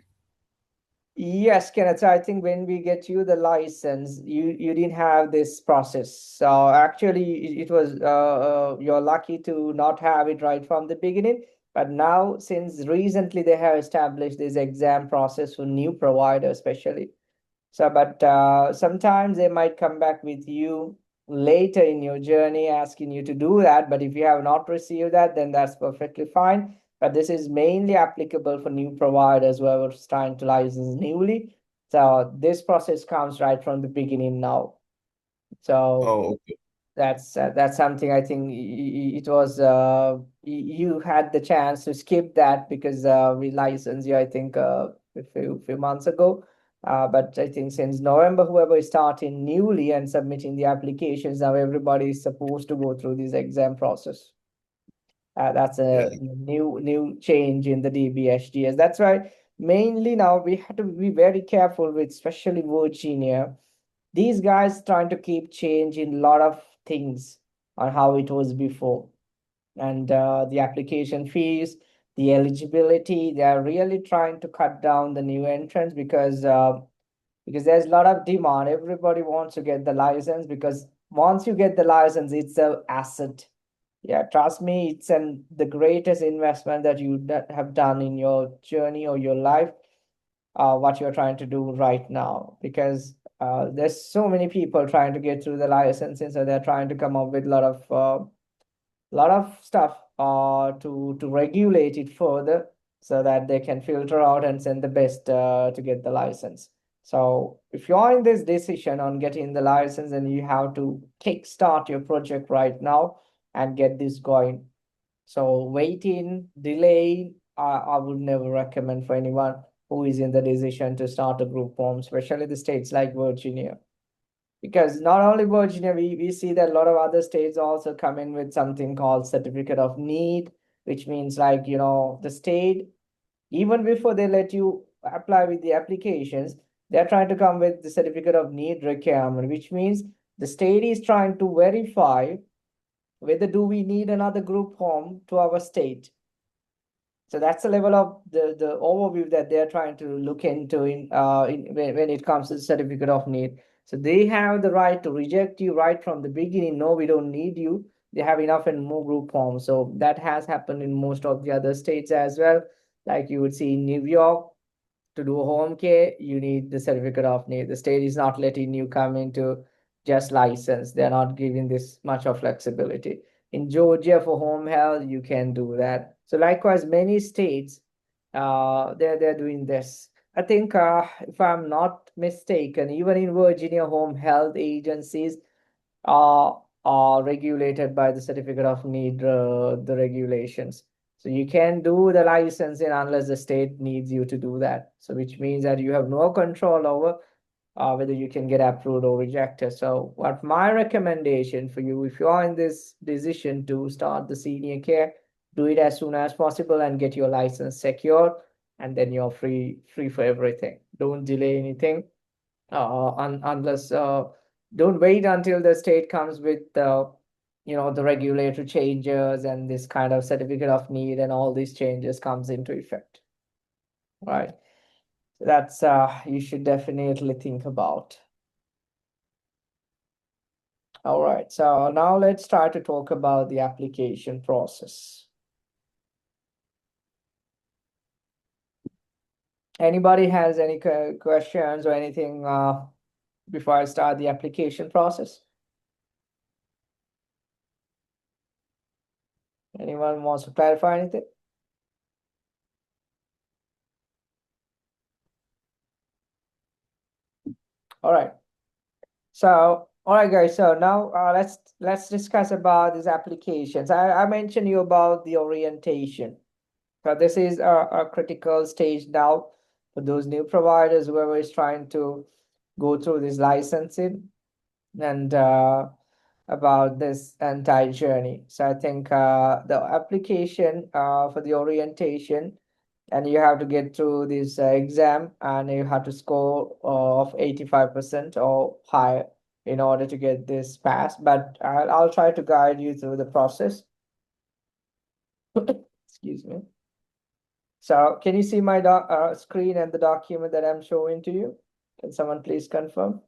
Yes, Kenneth. So I think when we get you the license, you didn't have this process. So actually, it was you're lucky to not have it right from the beginning. But now, since recently they have established this exam process for new providers, especially. So, but sometimes they might come back with you later in your journey asking you to do that. But if you have not received that, then that's perfectly fine. But this is mainly applicable for new providers who are trying to license newly. So this process comes right from the beginning now. So Oh, okay. that's something I think it was you had the chance to skip that because we licensed you I think a few months ago. But I think since November, whoever is starting newly and submitting the applications, now everybody is supposed to go through this exam process. That's Yeah. a new change in the DBHDS. That's why mainly now we have to be very careful with, especially Virginia. These guys trying to keep change in a lot of things on how it was before, and the application fees, the eligibility. They are really trying to cut down the new entrants because there's a lot of demand. Everybody wants to get the license because once you get the license, it's a asset. Yeah, trust me, it's the greatest investment that you have done in your journey or your life, what you're trying to do right now. Because there's so many people trying to get through the licensing, so they're trying to come up with a lot of stuff to regulate it further so that they can filter out and send the best to get the license. So if you're in this decision on getting the license, then you have to kickstart your project right now and get this going. So waiting, delay, I would never recommend for anyone who is in the decision to start a group home, especially the states like Virginia. Because not only Virginia, we see that a lot of other states also come in with something called certificate of need, which means like, the state, even before they let you apply with the applications, they're trying to come with the certificate of need requirement, which means the state is trying to verify whether do we need another group home to our state. So that's the level of the overview that they're trying to look into when it comes to the certificate of need. So they have the right to reject you right from the beginning. No, we don't need you. They have enough and more group homes. So that has happened in most of the other states as well. Like you would see in New York, to do home care, you need the certificate of need. The state is not letting you come into just license. They're not giving this much of flexibility. In Georgia, for home health, you can do that. So likewise, many states, they're doing this. I think, if I'm not mistaken, even in Virginia, home health agencies are regulated by the certificate of need, the regulations. So you can do the licensing unless the state needs you to do that. So which means that you have no control over whether you can get approved or rejected. So what my recommendation for you, if you are in this decision to start the senior care, do it as soon as possible and get your license secured, and then you're free for everything. Don't delay anything unless don't wait until the state comes with the regulatory changes and this kind of certificate of need and all these changes comes into effect, right? So that's you should definitely think about. All right, so now let's try to talk about the application process. Anybody has any questions or anything before I start the application process? Anyone wants to clarify anything? All right. So, all right, guys. So now let's discuss about these applications. I mentioned you about the orientation. So this is a critical stage now for those new providers, whoever is trying to go through this licensing and about this entire journey. So I think the application for the orientation, and you have to get through this exam, and you have to score of 85% or higher. in order to get this passed, but I'll try to guide you through the process. Excuse me. So can you see my screen and the document that I'm showing to you? Can someone please confirm?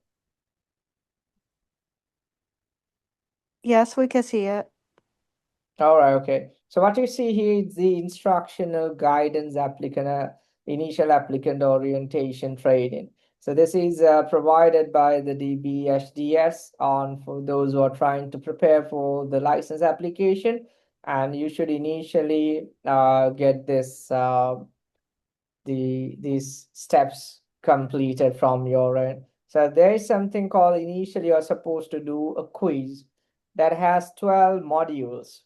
Yes, we can see it. All right, okay. So what you see here is the instructional guidance applicant, initial applicant orientation training. So this is provided by the DBHDS for those who are trying to prepare for the license application, and you should initially get these steps completed from your end. So there is something called, initially you're supposed to do a quiz that has 12 modules,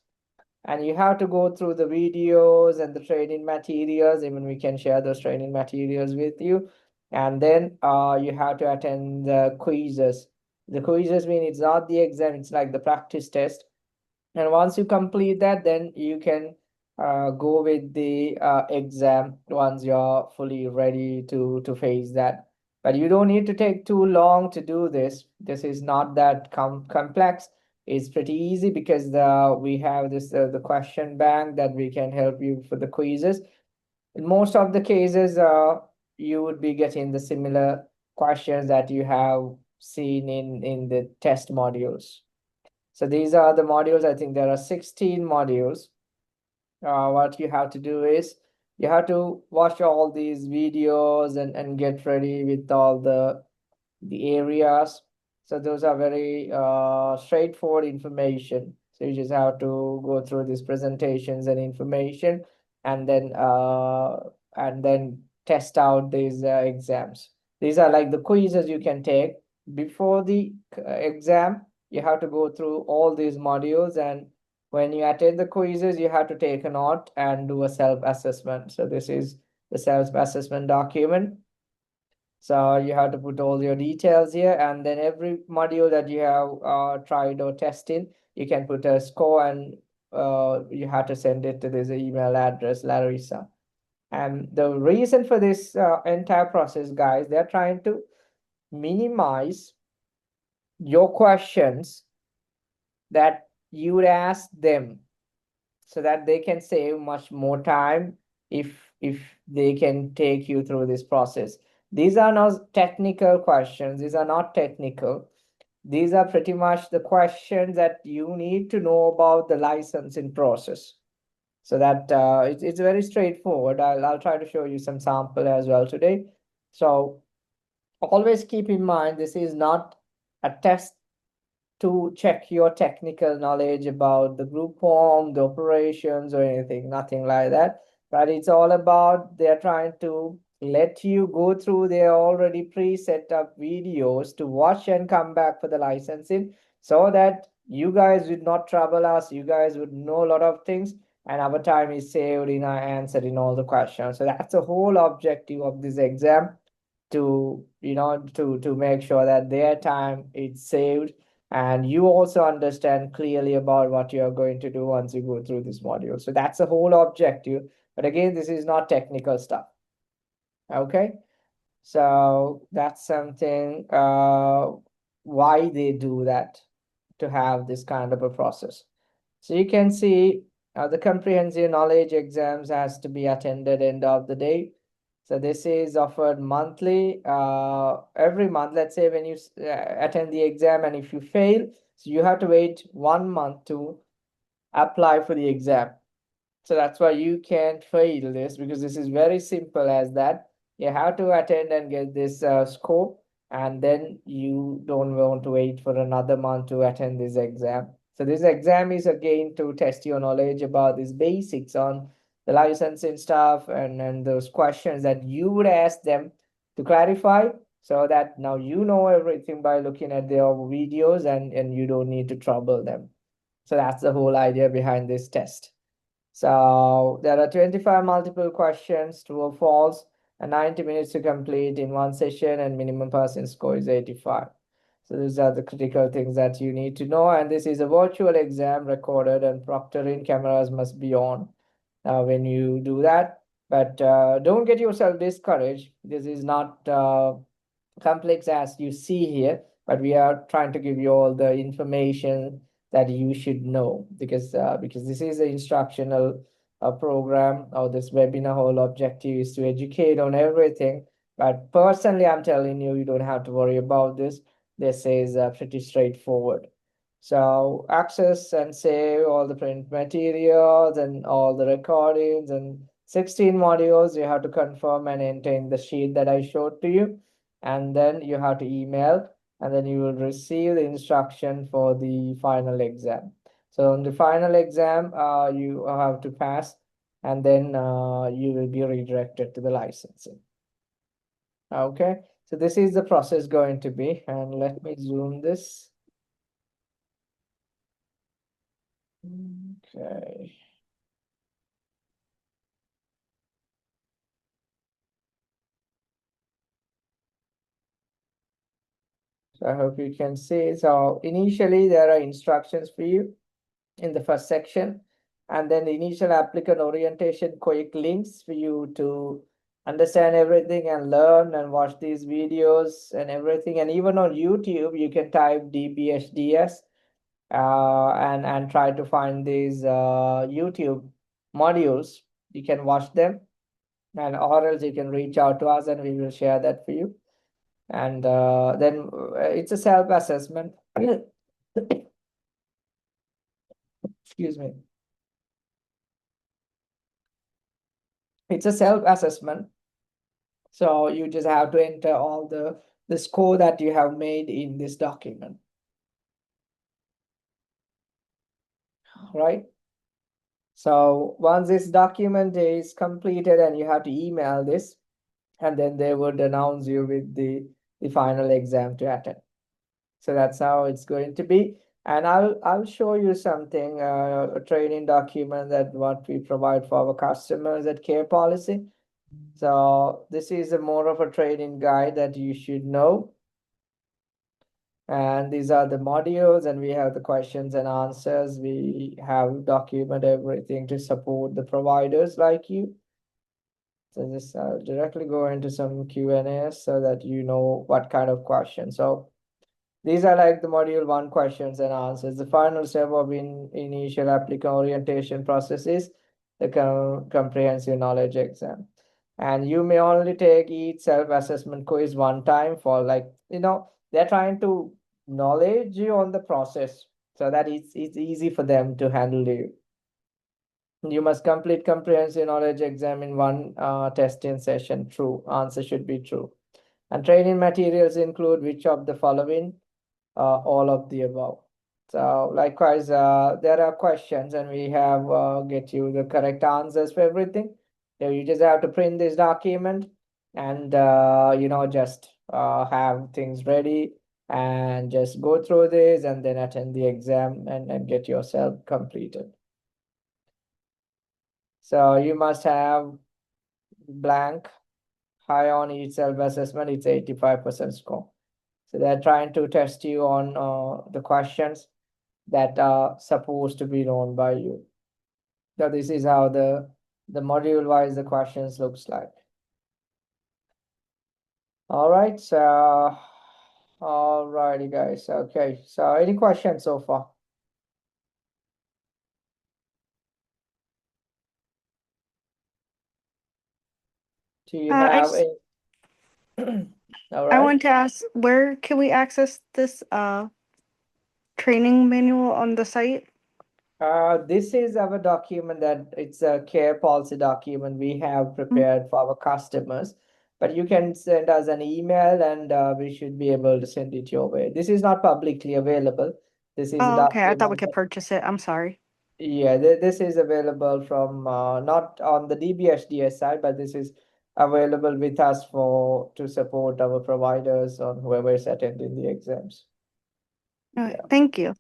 and you have to go through the videos and the training materials. Even we can share those training materials with you, and then you have to attend the quizzes. The quizzes mean it's not the exam, it's like the practice test, and once you complete that, then you can go with the exam once you're fully ready to face that. But you don't need to take too long to do this. This is not that complex. It's pretty easy because we have this the question bank that we can help you for the quizzes. In most of the cases, you would be getting the similar questions that you have seen in the test modules. So these are the modules. I think there are 16 modules. What you have to do is you have to watch all these videos and get ready with all the areas. So those are very straightforward information. So you just have to go through these presentations and information, and then test out these exams. These are like the quizzes you can take before the exam. You have to go through all these modules, and when you attend the quizzes, you have to take a note and do a self-assessment. So this is the self-assessment document. So you have to put all your details here, and then every module that you have tried or tested, you can put a score, and you have to send it to this email address, Larissa. And the reason for this entire process, guys, they're trying to minimize your questions that you would ask them, so that they can save much more time if they can take you through this process. These are not technical questions. These are not technical. These are pretty much the questions that you need to know about the licensing process. So that it's very straightforward. I'll try to show you some sample as well today. So always keep in mind, this is not a test to check your technical knowledge about the group home, the operations, or anything, nothing like that. But it's all about, they're trying to let you go through their already pre-set up videos to watch and come back for the licensing, so that you guys would not trouble us, you guys would know a lot of things, and our time is saved in our answering all the questions. So that's the whole objective of this exam, to to make sure that their time is saved, and you also understand clearly about what you are going to do once you go through this module. So that's the whole objective. But again, this is not technical stuff. Okay, so that's something why they do that, to have this kind of a process. So you can see the comprehensive knowledge exams has to be attended end of the day. So this is offered monthly, every month. Let's say when you attend the exam, and if you fail, so you have to wait 1 month to apply for the exam. So that's why you can't fail this, because this is very simple as that. You have to attend and get this score, and then you don't want to wait for another month to attend this exam. So this exam is again to test your knowledge about these basics on the licensing stuff, and those questions that you would ask them to clarify, so that now you know everything by looking at their videos, and you don't need to trouble them. So that's the whole idea behind this test. So there are 25 multiple questions, true or false, and 90 minutes to complete in one session, and minimum passing score is 85. So these are the critical things that you need to know. And this is a virtual exam recorded, and proctoring cameras must be on when you do that. But don't get yourself discouraged. This is not complex as you see here. but we are trying to give you all the information that you should know, because this is an instructional program, or this webinar whole objective is to educate on everything. But personally, I'm telling you, you don't have to worry about this. This is pretty straightforward. So access and save all the print materials and all the recordings and 16 modules. You have to confirm and enter in the sheet that I showed to you. And then you have to email, and then you will receive the instruction for the final exam. So on the final exam, you have to pass, and then you will be redirected to the licensing. Okay, so this is the process going to be, and let me zoom this. Okay. So I hope you can see. So initially there are instructions for you in the first section, and then the initial applicant orientation quick links for you to understand everything and learn and watch these videos and everything. And even on YouTube, you can type DBHDS and try to find these YouTube modules. You can watch them, and or else you can reach out to us and we will share that for you. And then it's a self-assessment. Excuse me. It's a self-assessment. So you just have to enter all the score that you have made in this document. Right? So once this document is completed, and you have to email this, and then they would announce you with the final exam to attend. So that's how it's going to be. And I'll show you something, a training document that what we provide for our customers at Care Policy. So this is a more of a training guide that you should know. And these are the modules, and we have the questions and answers. We have document everything to support the providers like you. So just directly go into some Q&A so that you know what kind of questions. So these are like the module 1 questions and answers. The final step of initial applicant orientation process is the comprehensive knowledge exam. And you may only take each self-assessment quiz one time for, like, they're trying to knowledge you on the process so that it's easy for them to handle you. You must complete comprehensive knowledge exam in one testing session. True. Answer should be true. And training materials include which of the following? All of the above. So likewise, there are questions, and we have get you the correct answers for everything. So you just have to print this document, and just have things ready, and just go through this, and then attend the exam and get yourself completed. So you must have blank, high on each self-assessment. It's 85% score. So they're trying to test you on the questions that are supposed to be known by you. So this is how the module-wise the questions looks like. All right, so all righty, guys. Okay, so any questions so far? Do you have any? All right. I want to ask, where can we access this training manual on the site? This is our document that it's a care policy document we have prepared for our customers, but you can send us an email, and we should be able to send it your way. This is not publicly available. This is a Oh, okay. I thought we document could purchase it. I'm sorry. Yeah, this is available from not on the DBHDS side, but this is available with us to support our providers on whoever is attending the exams. Okay, thank you.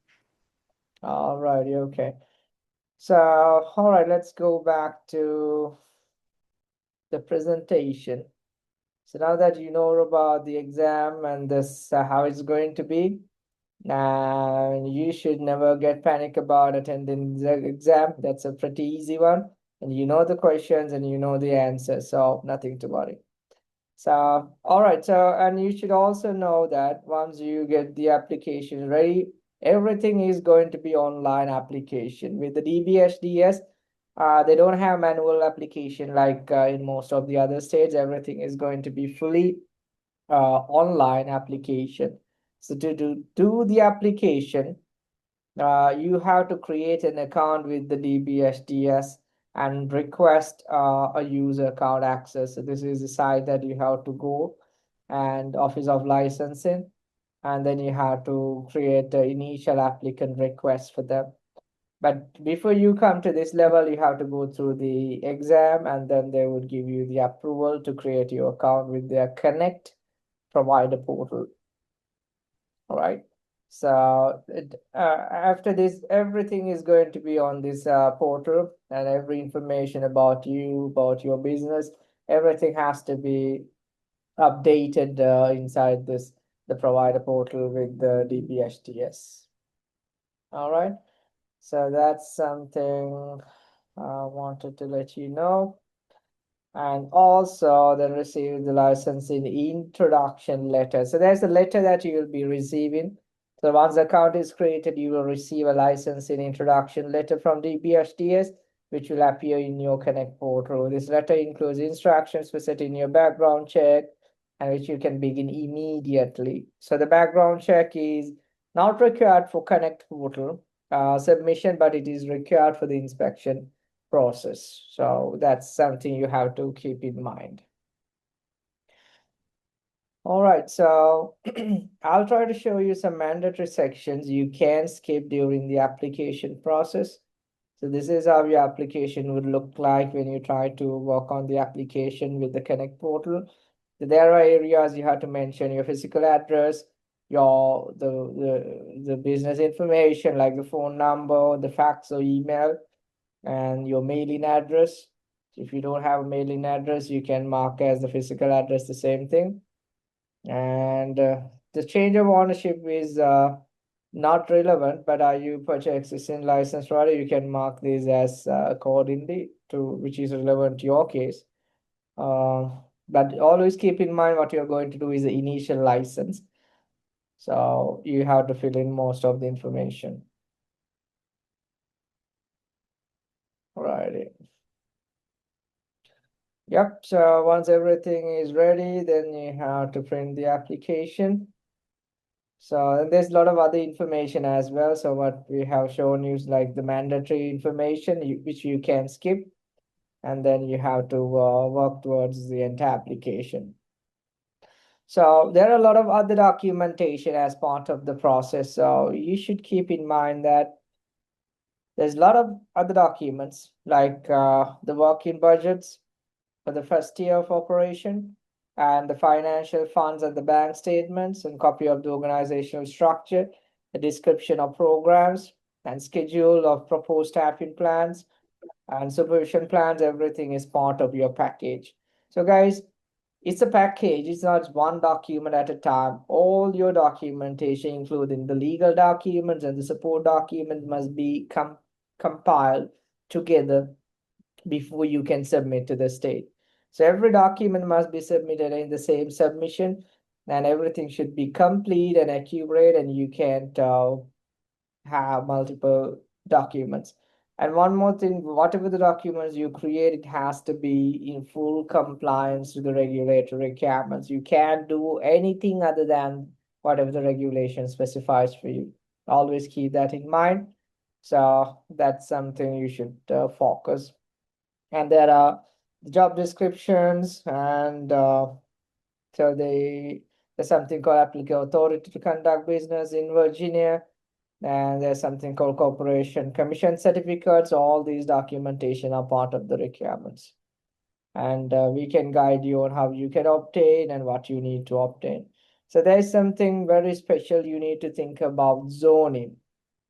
All righty, okay. So, all right, let's go back to the presentation. So now that you know about the exam and this how it's going to be, and you should never get panic about attending the exam. That's a pretty easy one, and you know the questions and you know the answers, so nothing to worry. So, all right. So, and you should also know that once you get the application ready, everything is going to be online application. With the DBHDS, they don't have manual application like in most of the other states. Everything is going to be fully online application. So to do the application, you have to create an account with the DBHDS and request a user account access. So this is the site that you have to go, and Office of Licensing, and then you have to create the initial applicant request for them. But before you come to this level, you have to go through the exam, and then they would give you the approval to create your account with their Connect provider portal. All right. So after this, everything is going to be on this portal, and every information about you, about your business, everything has to be updated inside the provider portal with the DBHDS. All right. So that's something I wanted to let you know. And also then receive the license in introduction letter. So there's a letter that you will be receiving. So once the account is created, you will receive a license in introduction letter from DBHDS, which will appear in your Connect portal. This letter includes instructions for setting your background check, and which you can begin immediately. So the background check is not required for Connect portal submission, but it is required for the inspection process. So that's something you have to keep in mind. All right, so I'll try to show you some mandatory sections you can skip during the application process. So this is how your application would look like when you try to work on the application with the Connect portal. So there are areas you have to mention your physical address, your the business information like the phone number, the fax or email, and your mailing address. If you don't have a mailing address, you can mark as the physical address the same thing. And the change of ownership is not relevant, but are you purchasing license rather, you can mark this as accordingly to which is relevant to your case. But always keep in mind what you're going to do is the initial license. So you have to fill in most of the information. Alrighty. Yep, so once everything is ready, then you have to print the application. So there's a lot of other information as well. So what we have shown you is like the mandatory information which you can skip, and then you have to work towards the entire application. So there are a lot of other documentation as part of the process. So you should keep in mind that there's a lot of other documents like the working budgets for the first year of operation, and the financial funds and the bank statements, and copy of the organizational structure, the description of programs, and schedule of proposed staffing plans and supervision plans. Everything is part of your package. So guys, it's a package. It's not one document at a time. All your documentation, including the legal documents and the support documents, must be compiled together before you can submit to the state. So every document must be submitted in the same submission, and everything should be complete and accurate, and you can't have multiple documents. And one more thing, whatever the documents you create, it has to be in full compliance with the regulatory requirements. You can't do anything other than whatever the regulation specifies for you. Always keep that in mind. So that's something you should focus. And there are job descriptions, and so there's something called applicable authority to conduct business in Virginia, and there's something called corporation commission certificates. All these documentation are part of the requirements, and we can guide you on how you can obtain and what you need to obtain. So there's something very special you need to think about: zoning.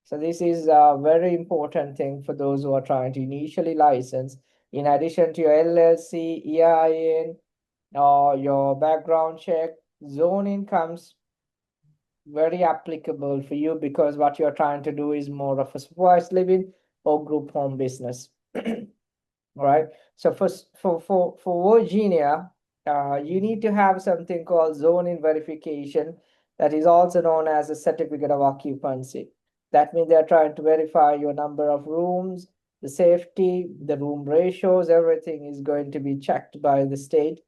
So this is a very important thing for those who are trying to initially license. In addition to your LLC, EIN, or your background check, zoning comes very applicable for you, because what you're trying to do is more of a supervised living or group home business. All right. So for Virginia, you need to have something called zoning verification, that is also known as a certificate of occupancy. That means they're trying to verify your number of rooms, the safety, the room ratios, everything is going to be checked by the state.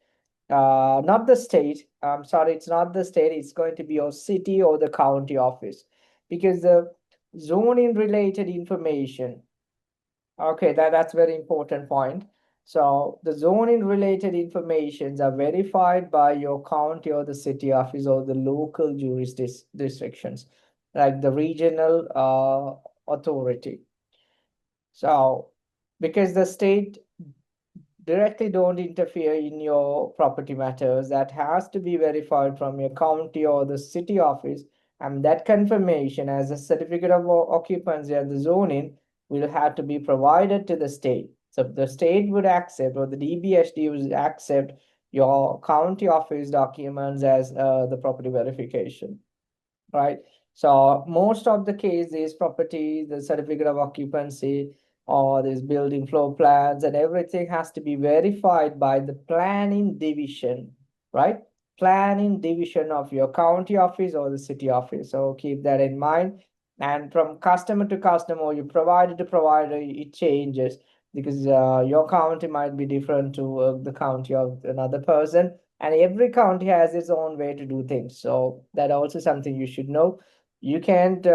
Not the state, I'm sorry, it's not the state, it's going to be your city or the county office, because the zoning related information, okay, that's very important point. So the zoning related informations are verified by your county or the city office or the local jurisdictions, like the regional authority. So because the state directly don't interfere in your property matters, that has to be verified from your county or the city office, and that confirmation as a certificate of occupancy and the zoning will have to be provided to the state. So the state would accept, or the DBHD would accept your county office documents as the property verification, right? So most of the case, these property, the certificate of occupancy, or these building floor plans and everything has to be verified by the planning division, right? Planning division of your county office or the city office. So keep that in mind. And from customer to customer, or you provider to provider, it changes, because your county might be different to the county of another person, and every county has its own way to do things. So that also something you should know. You can't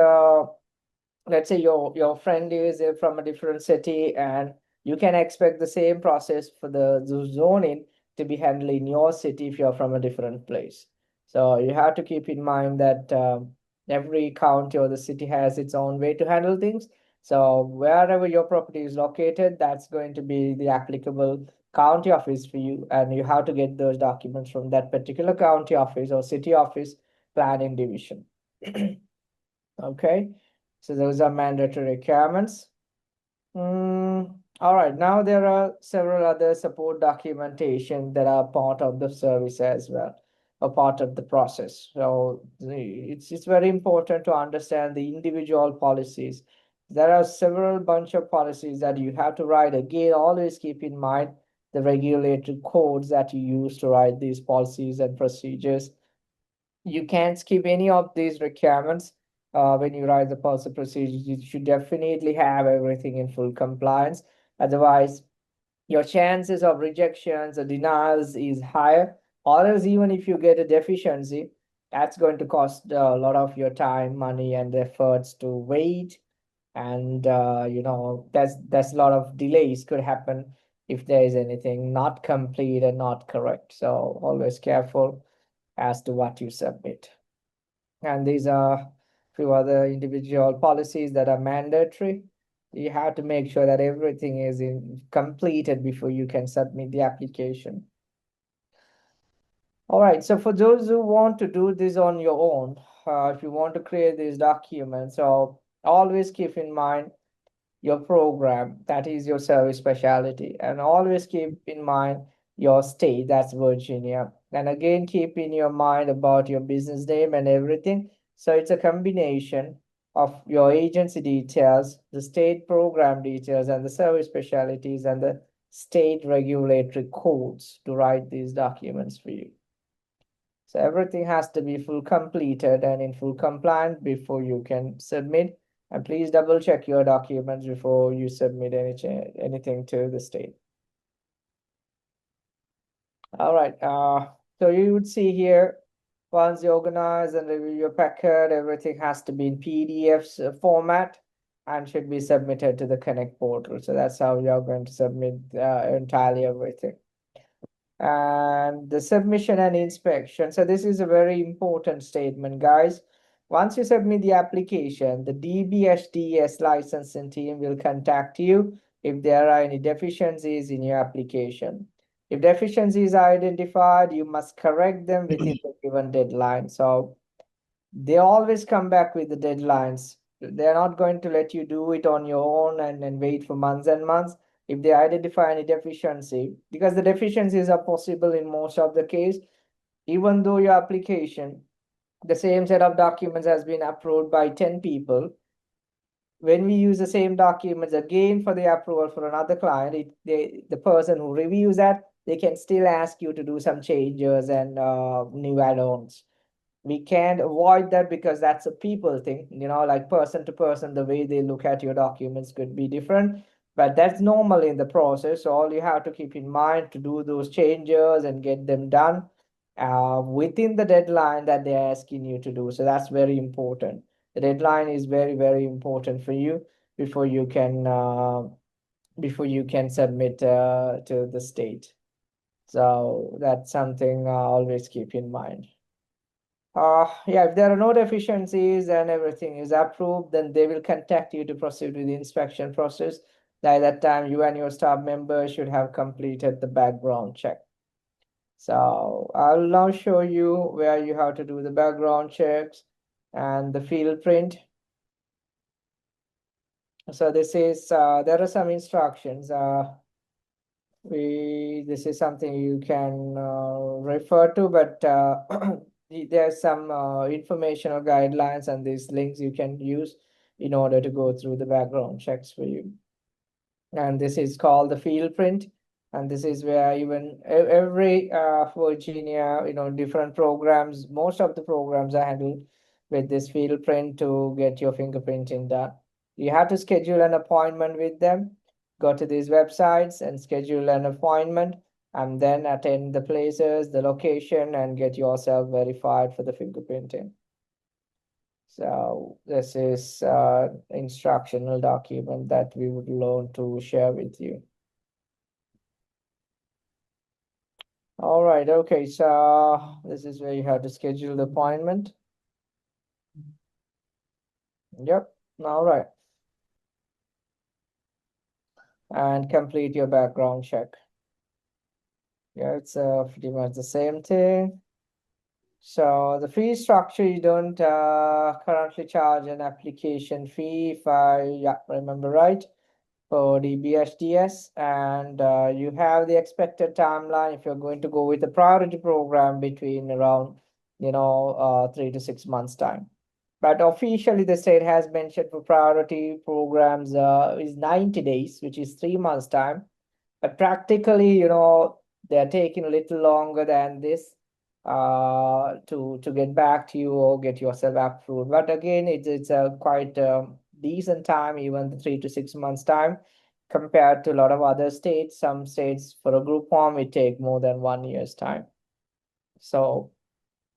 let's say your friend is from a different city, and you can expect the same process for the zoning to be handled in your city if you're from a different place. So you have to keep in mind that every county or the city has its own way to handle things. So wherever your property is located, that's going to be the applicable county office for you, and you have to get those documents from that particular county office or city office planning division. Okay, so those are mandatory requirements. All right, now there are several other support documentation that are part of the service as well, a part of the process. So it's very important to understand the individual policies. There are several bunch of policies that you have to write. Again, always keep in mind the regulatory codes that you use to write these policies and procedures. You can't skip any of these requirements when you write the policy procedures. You should definitely have everything in full compliance. Otherwise, your chances of rejections or denials is higher. Or else, even if you get a deficiency, that's going to cost a lot of your time, money, and efforts to wait. And there's a lot of delays could happen if there is anything not complete and not correct. So always careful as to what you submit. And these are a few other individual policies that are mandatory. You have to make sure that everything is completed before you can submit the application. All right, so for those who want to do this on your own, if you want to create these documents, so always keep in mind your program, that is your service specialty, and always keep in mind your state, that's Virginia. And again, keep in your mind about your business name and everything. So it's a combination of your agency details, the state program details, and the service specialties and the state regulatory codes to write these documents for you. So everything has to be full completed and in full compliance before you can submit. And please double check your documents before you submit anything to the state. All right. So you would see here, once you organize and review your packet, everything has to be in PDFs format and should be submitted to the Connect portal. So that's how you're going to submit entirely everything. And the submission and inspection. So this is a very important statement, guys. Once you submit the application, the DBHDS licensing team will contact you if there are any deficiencies in your application. If deficiencies are identified, you must correct them within the given deadline. So they always come back with the deadlines. They're not going to let you do it on your own and wait for months and months if they identify any deficiency, because the deficiencies are possible in most of the case. Even though your application, the same set of documents has been approved by 10 people, when we use the same documents again for the approval for another client, the person who reviews that they can still ask you to do some changes and new add-ons. We can't avoid that because that's a people thing, like person to person, the way they look at your documents could be different, but that's normal in the process. So all you have to keep in mind to do those changes and get them done within the deadline that they're asking you to do. So that's very important. The deadline is very, very important for you before you can submit to the state. So that's something always keep in mind. Yeah, if there are no deficiencies and everything is approved, then they will contact you to proceed with the inspection process. By that time, you and your staff member should have completed the background check. So I'll now show you where you have to do the background checks and the field print. So this is, there are some instructions. This is something you can refer to, but there's some informational guidelines and these links you can use in order to go through the background checks for you. And this is called the field print. And this is where even every Virginia, different programs, most of the programs are handled with this field print to get your fingerprinting done. You have to schedule an appointment with them. Go to these websites and schedule an appointment, and then attend the places, the location, and get yourself verified for the fingerprinting. So this is instructional document that we would learn to share with you. All right, okay, so this is where you have to schedule the appointment. Yep, all right. And complete your background check. Yeah, it's pretty much the same thing. So the fee structure, you don't currently charge an application fee, if I remember right, for DBHDS, and you have the expected timeline if you're going to go with a priority program between around 3 to 6 months time. But officially the state has mentioned for priority programs is 90 days, which is 3 months time. But practically, they're taking a little longer than this to get back to you or get yourself approved. But again, it's a quite decent time, even the 3 to 6 months time, compared to a lot of other states. Some states for a group home, it take more than 1 year's time. So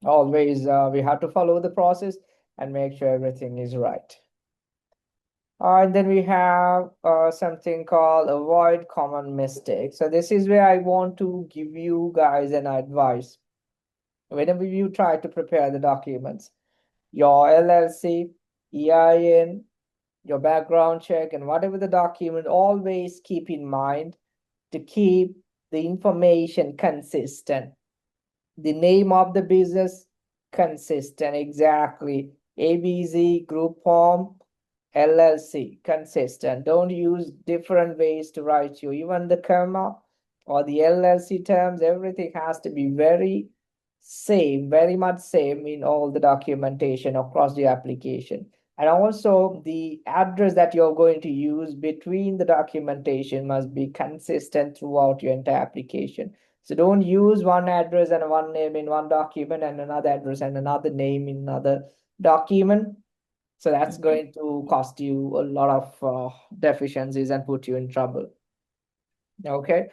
always we have to follow the process and make sure everything is right. And then we have something called avoid common mistakes. So this is where I want to give you guys an advice. Whenever you try to prepare the documents, your LLC, EIN, your background check, and whatever the document, always keep in mind to keep the information consistent. The name of the business consistent, exactly. ABC Group Home LLC, consistent. Don't use different ways to write you. Even the comma or the LLC terms, everything has to be very much same in all the documentation across the application. And also the address that you're going to use between the documentation must be consistent throughout your entire application. So don't use one address and one name in one document and another address and another name in another document. So that's going to cost you a lot of deficiencies and put you in trouble. Okay.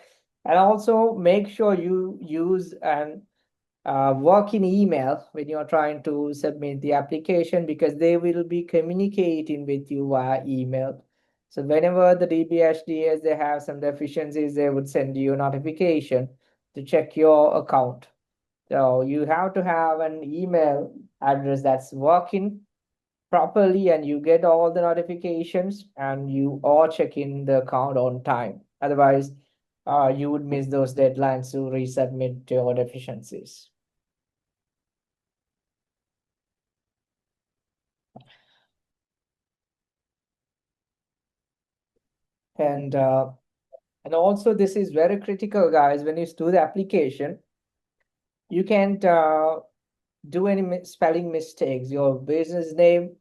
And also make sure you use an working email when you're trying to submit the application, because they will be communicating with you via email. So whenever the DBHDS, they have some deficiencies, they would send you a notification to check your account. So you have to have an email address that's working properly and you get all the notifications and you are checking the account on time. Otherwise, you would miss those deadlines to resubmit your deficiencies. And also this is very critical, guys. When you do the application, you can't do any spelling mistakes. Your business name,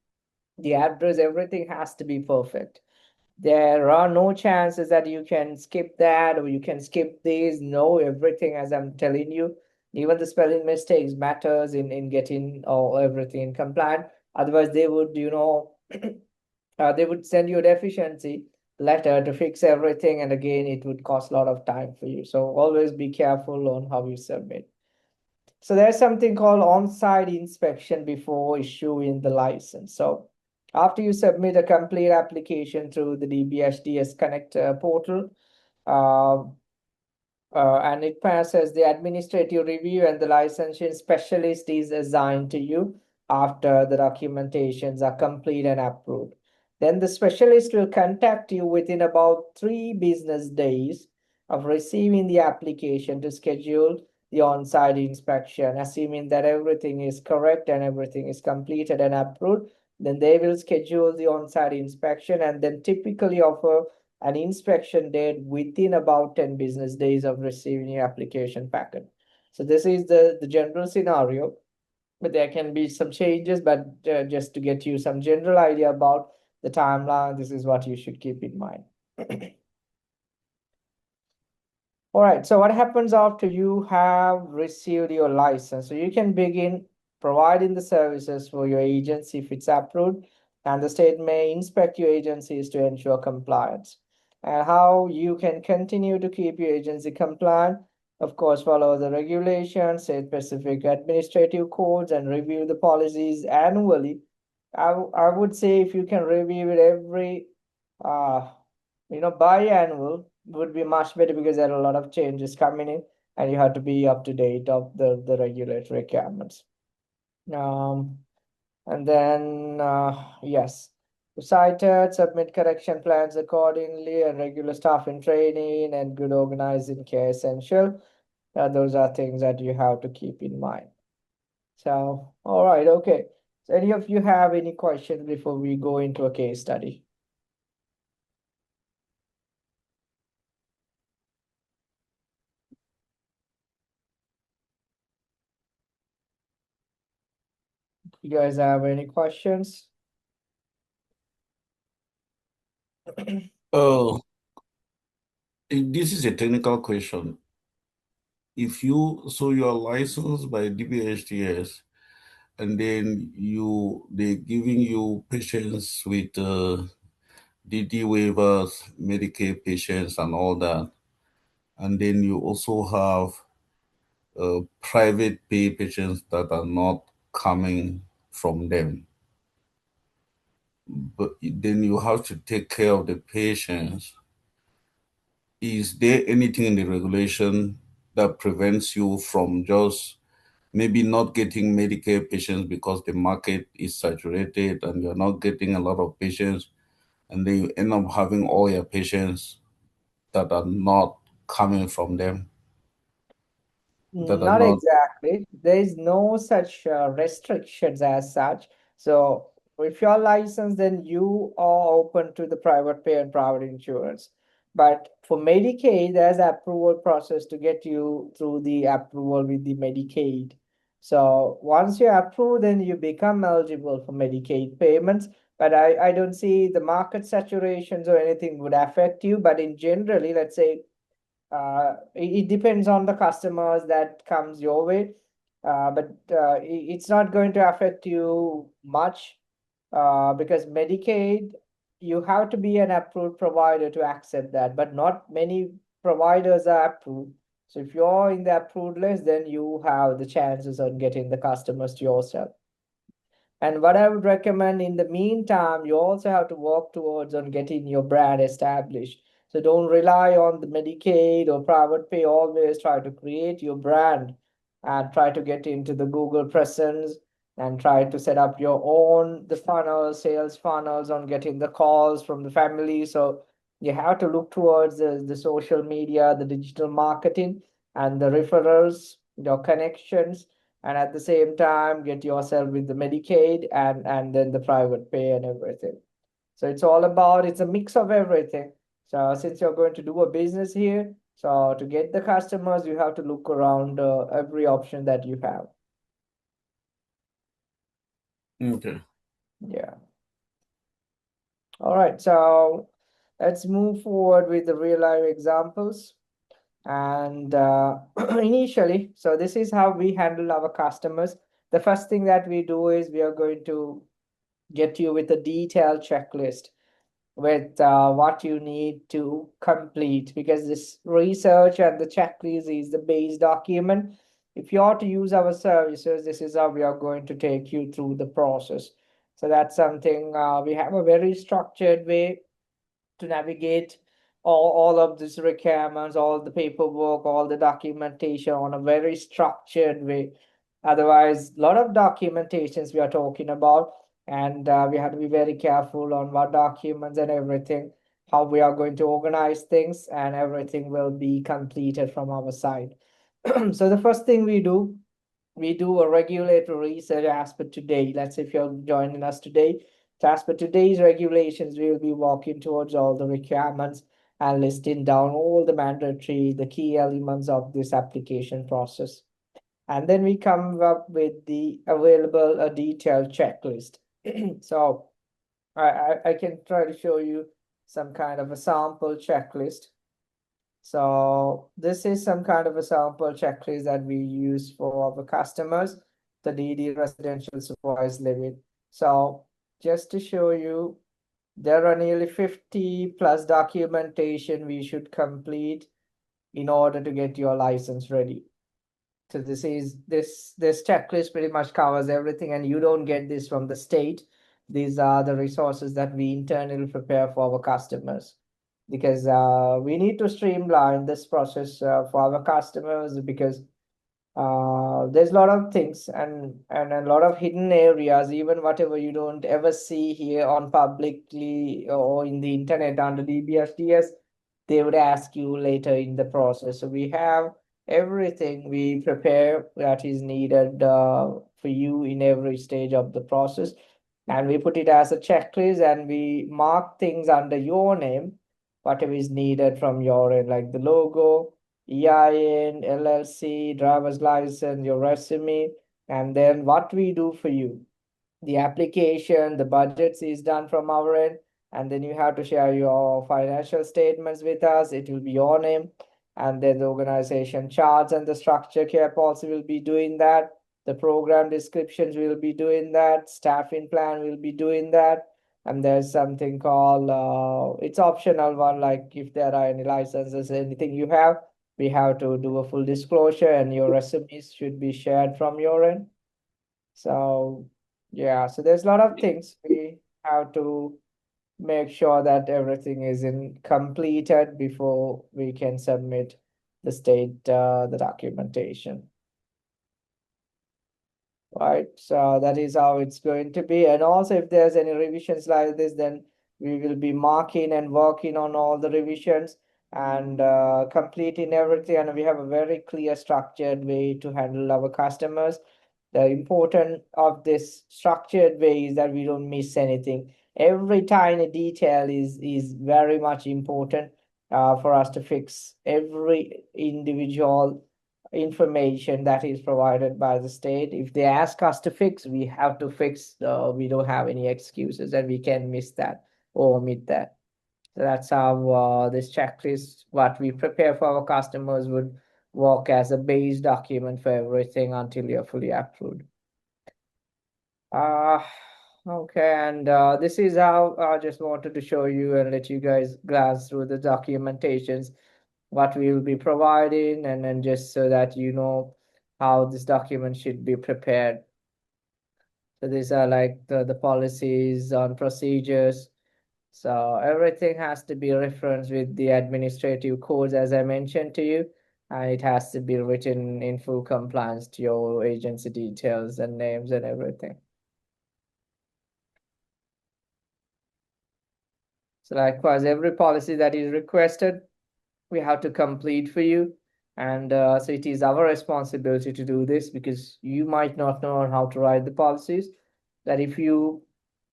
the address, everything has to be perfect. There are no chances that you can skip that or you can skip this. No, everything, as I'm telling you, even the spelling mistakes matters in getting all everything compliant. Otherwise, they would, they would send you a deficiency letter to fix everything, and again, it would cost a lot of time for you. So always be careful on how you submit. So there's something called on-site inspection before issuing the license. So after you submit a complete application through the DBHDS Connect portal, uh, and it passes the administrative review, and the licensing specialist is assigned to you after the documentations are complete and approved. Then the specialist will contact you within about 3 business days of receiving the application to schedule the on-site inspection. Assuming that everything is correct and everything is completed and approved, then they will schedule the on-site inspection and then typically offer an inspection date within about 10 business days of receiving your application packet. So this is the general scenario, but there can be some changes, but just to get you some general idea about the timeline, this is what you should keep in mind. All right, so what happens after you have received your license? So you can begin providing the services for your agency if it's approved, and the state may inspect your agencies to ensure compliance. And how you can continue to keep your agency compliant, of course, follow the regulations, state-specific administrative codes, and review the policies annually. I would say if you can review it every uh, biannual would be much better, because there are a lot of changes coming in and you have to be up to date of the regulatory requirements. And then, yes, cited, submit correction plans accordingly, and regular staff in training and good organizing care essential. Those are things that you have to keep in mind. So, all right, okay. So any of you have any questions before we go into a case study? You guys have any questions? Oh, this is a technical question. If you are licensed by DBHDS, and then they're giving you patients with DD waivers, Medicaid patients, and all that, and then you also have private pay patients that are not coming from them. But then you have to take care of the patients. Is there anything in the regulation that prevents you from just maybe not getting Medicare patients because the market is saturated and you're not getting a lot of patients, and then you end up having all your patients that are not coming from them, that are Not not? exactly. There is no such restrictions as such. So if you're licensed, then you are open to the private pay and private insurance. But for Medicaid, there's an approval process to get you through the approval with the Medicaid. So once you're approved, then you become eligible for Medicaid payments. But I don't see the market saturations or anything would affect you. But in generally, let's say it depends on the customers that comes your way, but it's not going to affect you much, because Medicaid, you have to be an approved provider to accept that, but not many providers are approved. So if you're in the approved list, then you have the chances of getting the customers to yourself. And what I would recommend in the meantime, you also have to work towards on getting your brand established. So don't rely on the Medicaid or private pay. Always try to create your brand and try to get into the Google presence and try to set up your own the funnels, sales funnels on getting the calls from the family. So you have to look towards the social media, the digital marketing, and the referrals, your connections, and at the same time get yourself with the Medicaid and then the private pay and everything. So it's all about, it's a mix of everything. So since you're going to do a business here, so to get the customers, you have to look around every option that you have. Okay. Yeah. All right. So let's move forward with the real life examples. And initially, so this is how we handle our customers. The first thing that we do is we are going to get you with a detailed checklist with what you need to complete, because this research and the checklist is the base document. If you are to use our services, this is how we are going to take you through the process. So that's something we have a very structured way to navigate all of these requirements, all the paperwork, all the documentation on a very structured way. Otherwise, a lot of documentations we are talking about, and we have to be very careful on what documents and everything, how we are going to organize things, and everything will be completed from our side. So the first thing we do a regulatory research as per today. Let's say if you're joining us today, so as per today's regulations, we will be walking towards all the requirements and listing down all the mandatory, the key elements of this application process. And then we come up with the available a detailed checklist. So I can try to show you some kind of a sample checklist. So this is some kind of a sample checklist that we use for our customers, the DD residential supervised living. So just to show you, there are nearly 50 plus documentation we should complete in order to get your license ready. So this checklist pretty much covers everything, and you don't get this from the state. These are the resources that we internally prepare for our customers, because we need to streamline this process for our customers, because there's a lot of things and a lot of hidden areas, even whatever you don't ever see here on publicly or in the internet under DBHDS, they would ask you later in the process. So we have everything we prepare that is needed for you in every stage of the process, and we put it as a checklist, and we mark things under your name, whatever is needed from your end, like the logo, EIN, LLC, driver's license, your resume, and then what we do for you. The application, the budgets is done from our end, and then you have to share your financial statements with us. It will be your name, and then the organization charts and the structure care policy will be doing that. The program descriptions will be doing that. Staffing plan will be doing that. And there's something called, it's optional one, like if there are any licenses, anything you have, we have to do a full disclosure, and your resumes should be shared from your end. So yeah, so there's a lot of things we have to make sure that everything is in completed before we can submit the state the documentation. Right, so that is how it's going to be. And also, if there's any revisions like this, then we will be marking and working on all the revisions and completing everything. And we have a very clear structured way to handle our customers. The important of this structured way is that we don't miss anything. Every tiny detail is very much important for us to fix every individual information that is provided by the state. If they ask us to fix, we have to fix. We don't have any excuses, and we can miss that or omit that. So that's how this checklist, what we prepare for our customers, would work as a base document for everything until you're fully approved. Okay, and this is how I just wanted to show you and let you guys glance through the documentations, what we will be providing, and then just so that you know how this document should be prepared. So these are like the policies on procedures. So everything has to be referenced with the administrative codes, as I mentioned to you, and it has to be written in full compliance to your agency details and names and everything. So likewise, every policy that is requested, we have to complete for you. And so it is our responsibility to do this, because you might not know how to write the policies. That if you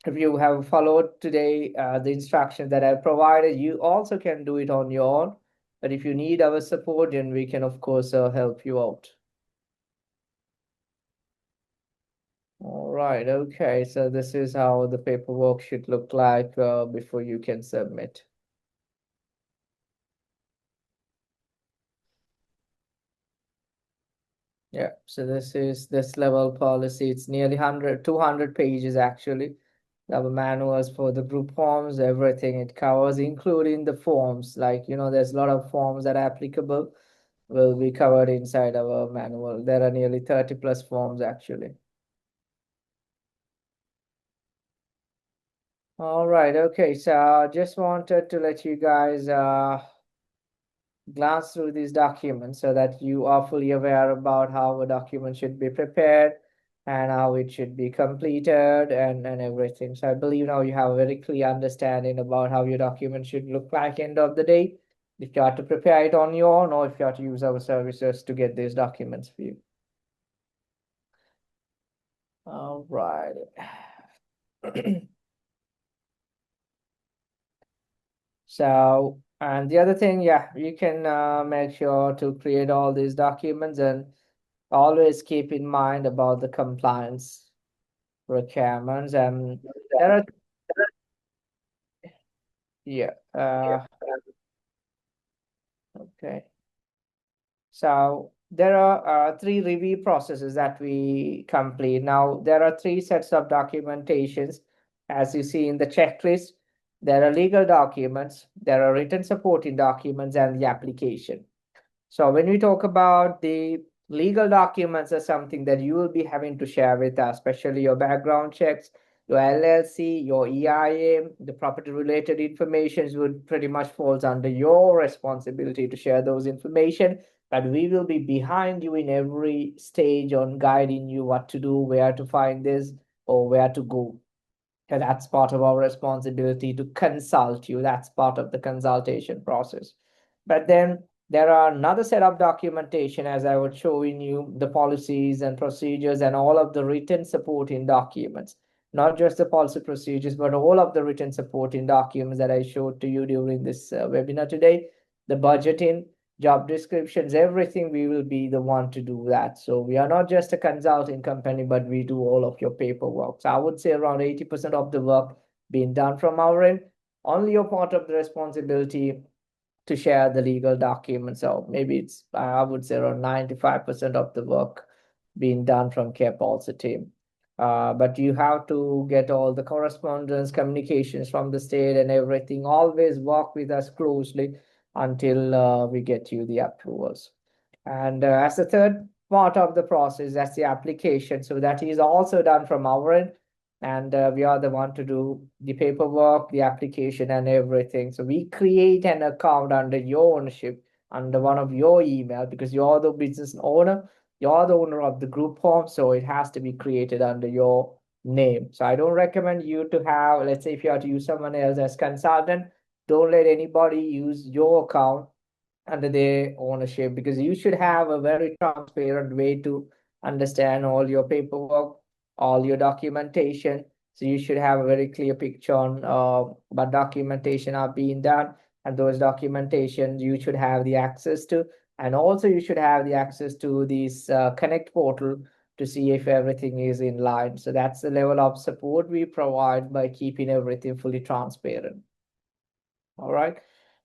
have followed today the instructions that I provided, you also can do it on your own. But if you need our support, then we can of course help you out. All right, okay, so this is how the paperwork should look like before you can submit. Yeah, so this is this level policy. It's nearly 200 pages actually. Our manuals for the group forms, everything it covers, including the forms. Like, there's a lot of forms that are applicable will be covered inside our manual. There are nearly 30 plus forms actually. All right, okay, so I just wanted to let you guys glance through these documents so that you are fully aware about how a document should be prepared and how it should be completed and everything. So I believe now you have a very clear understanding about how your document should look like end of the day. If you have to prepare it on your own or if you have to use our services to get these documents for you. All right. So, and the other thing, yeah, you can make sure to create all these documents and always keep in mind about the compliance requirements. And there are, yeah, okay. So there are three review processes that we complete. Now, there are three sets of documentations. As you see in the checklist, there are legal documents, there are written supporting documents, and the application. So when we talk about the legal documents are something that you will be having to share with us, especially your background checks, your LLC, your EIA, the property related information would pretty much falls under your responsibility to share those information. But we will be behind you in every stage on guiding you what to do, where to find this, or where to go. And that's part of our responsibility to consult you. That's part of the consultation process. But then there are another set of documentation, as I was showing you, the policies and procedures and all of the written supporting documents, not just the policy procedures, but all of the written supporting documents that I showed to you during this webinar today, the budgeting, job descriptions, everything, we will be the one to do that. So we are not just a consulting company, but we do all of your paperwork. So I would say around 80% of the work being done from our end. Only your part of the responsibility to share the legal documents. So maybe it's, I would say around 95% of the work being done from Care Policy team. But you have to get all the correspondence, communications from the state and everything. Always work with us closely until we get you the approvals. And as the third part of the process, that's the application. So that is also done from our end. And we are the one to do the paperwork, the application, and everything. So we create an account under your ownership, under one of your email, because you're the business owner, you're the owner of the group home, so it has to be created under your name. So I don't recommend you to have, let's say if you have to use someone else as consultant, don't let anybody use your account under their ownership, because you should have a very transparent way to understand all your paperwork, all your documentation. So you should have a very clear picture on what documentation are being done, and those documentation you should have the access to. And also you should have the access to this Connect portal to see if everything is in line. So that's the level of support we provide by keeping everything fully transparent. All right.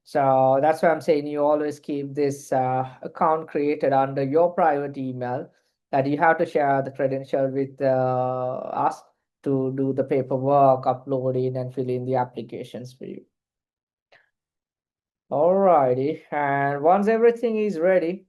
So that's why I'm saying you always keep this account created under your private email, that you have to share the credential with us to do the paperwork, uploading and fill in the applications for you. All righty. And once everything is ready,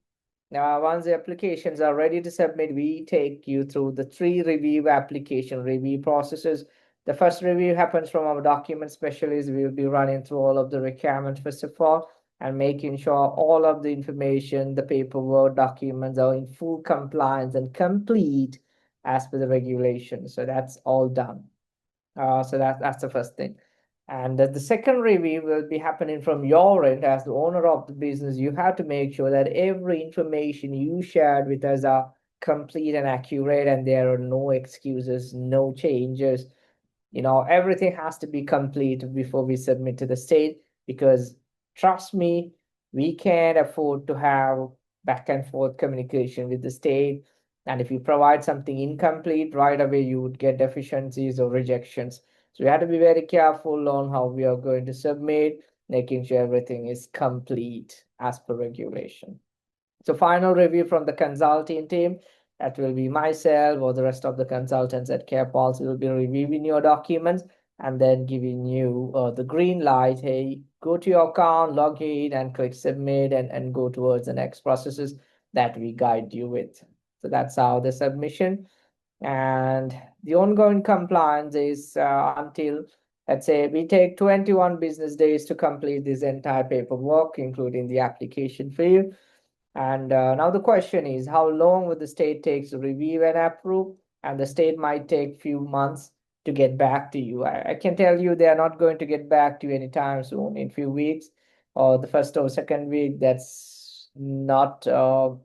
once the applications are ready to submit, we take you through the three application review processes. The first review happens from our document specialist. We will be running through all of the requirements first of all, and making sure all of the information, the paperwork, documents are in full compliance and complete as per the regulations. So that's all done. So that's the first thing. And the second review will be happening from your end as the owner of the business. You have to make sure that every information you shared with us are complete and accurate, and there are no excuses, no changes. Everything has to be complete before we submit to the state, because trust me, we can't afford to have back and forth communication with the state. And if you provide something incomplete, right away you would get deficiencies or rejections. So we have to be very careful on how we are going to submit, making sure everything is complete as per regulation. So final review from the consulting team, that will be myself or the rest of the consultants at CarePulse, will be reviewing your documents and then giving you the green light. Hey, go to your account, log in and click submit and go towards the next processes that we guide you with. So that's how the submission. And the ongoing compliance is until, let's say, we take 21 business days to complete this entire paperwork, including the application fee. And now the question is, how long would the state take to review and approve? And the state might take few months to get back to you. I can tell you they are not going to get back to you anytime soon, in few weeks or the first or second week. That's not a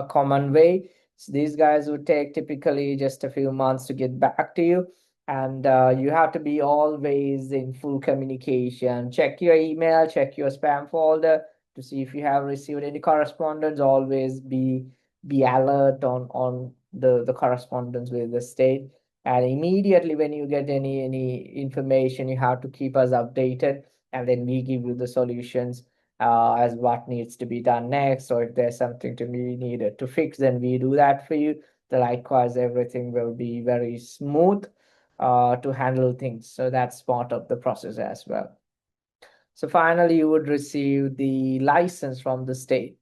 common way. So these guys would take typically just a few months to get back to you. And you have to be always in full communication. Check your email, check your spam folder to see if you have received any correspondence. Always be alert on the correspondence with the state. And immediately when you get any information, you have to keep us updated, and then we give you the solutions as what needs to be done next, or if there's something to be needed to fix, then we do that for you. Likewise, everything will be very smooth to handle things. So that's part of the process as well. So finally, you would receive the license from the state.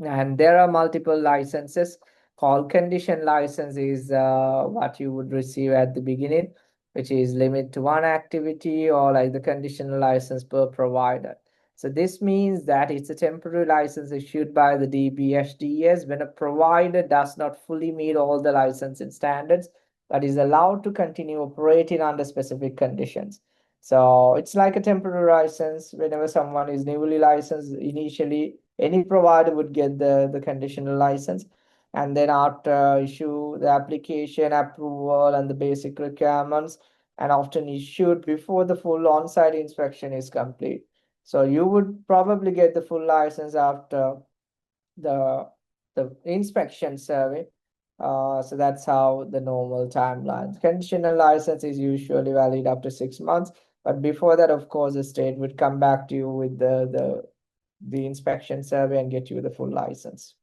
And there are multiple licenses. Called condition license is what you would receive at the beginning, which is limit to one activity, or like the conditional license per provider. So this means that it's a temporary license issued by the DBHDS when a provider does not fully meet all the licensing standards, but is allowed to continue operating under specific conditions. So it's like a temporary license. Whenever someone is newly licensed, initially any provider would get the conditional license, and then after issue the application approval and the basic requirements, and often issued before the full on-site inspection is complete. So you would probably get the full license after the inspection survey. So that's how the normal timelines. Conditional license is usually valid up to 6 months, but before that, of course, the state would come back to you with the inspection survey and get you the full license.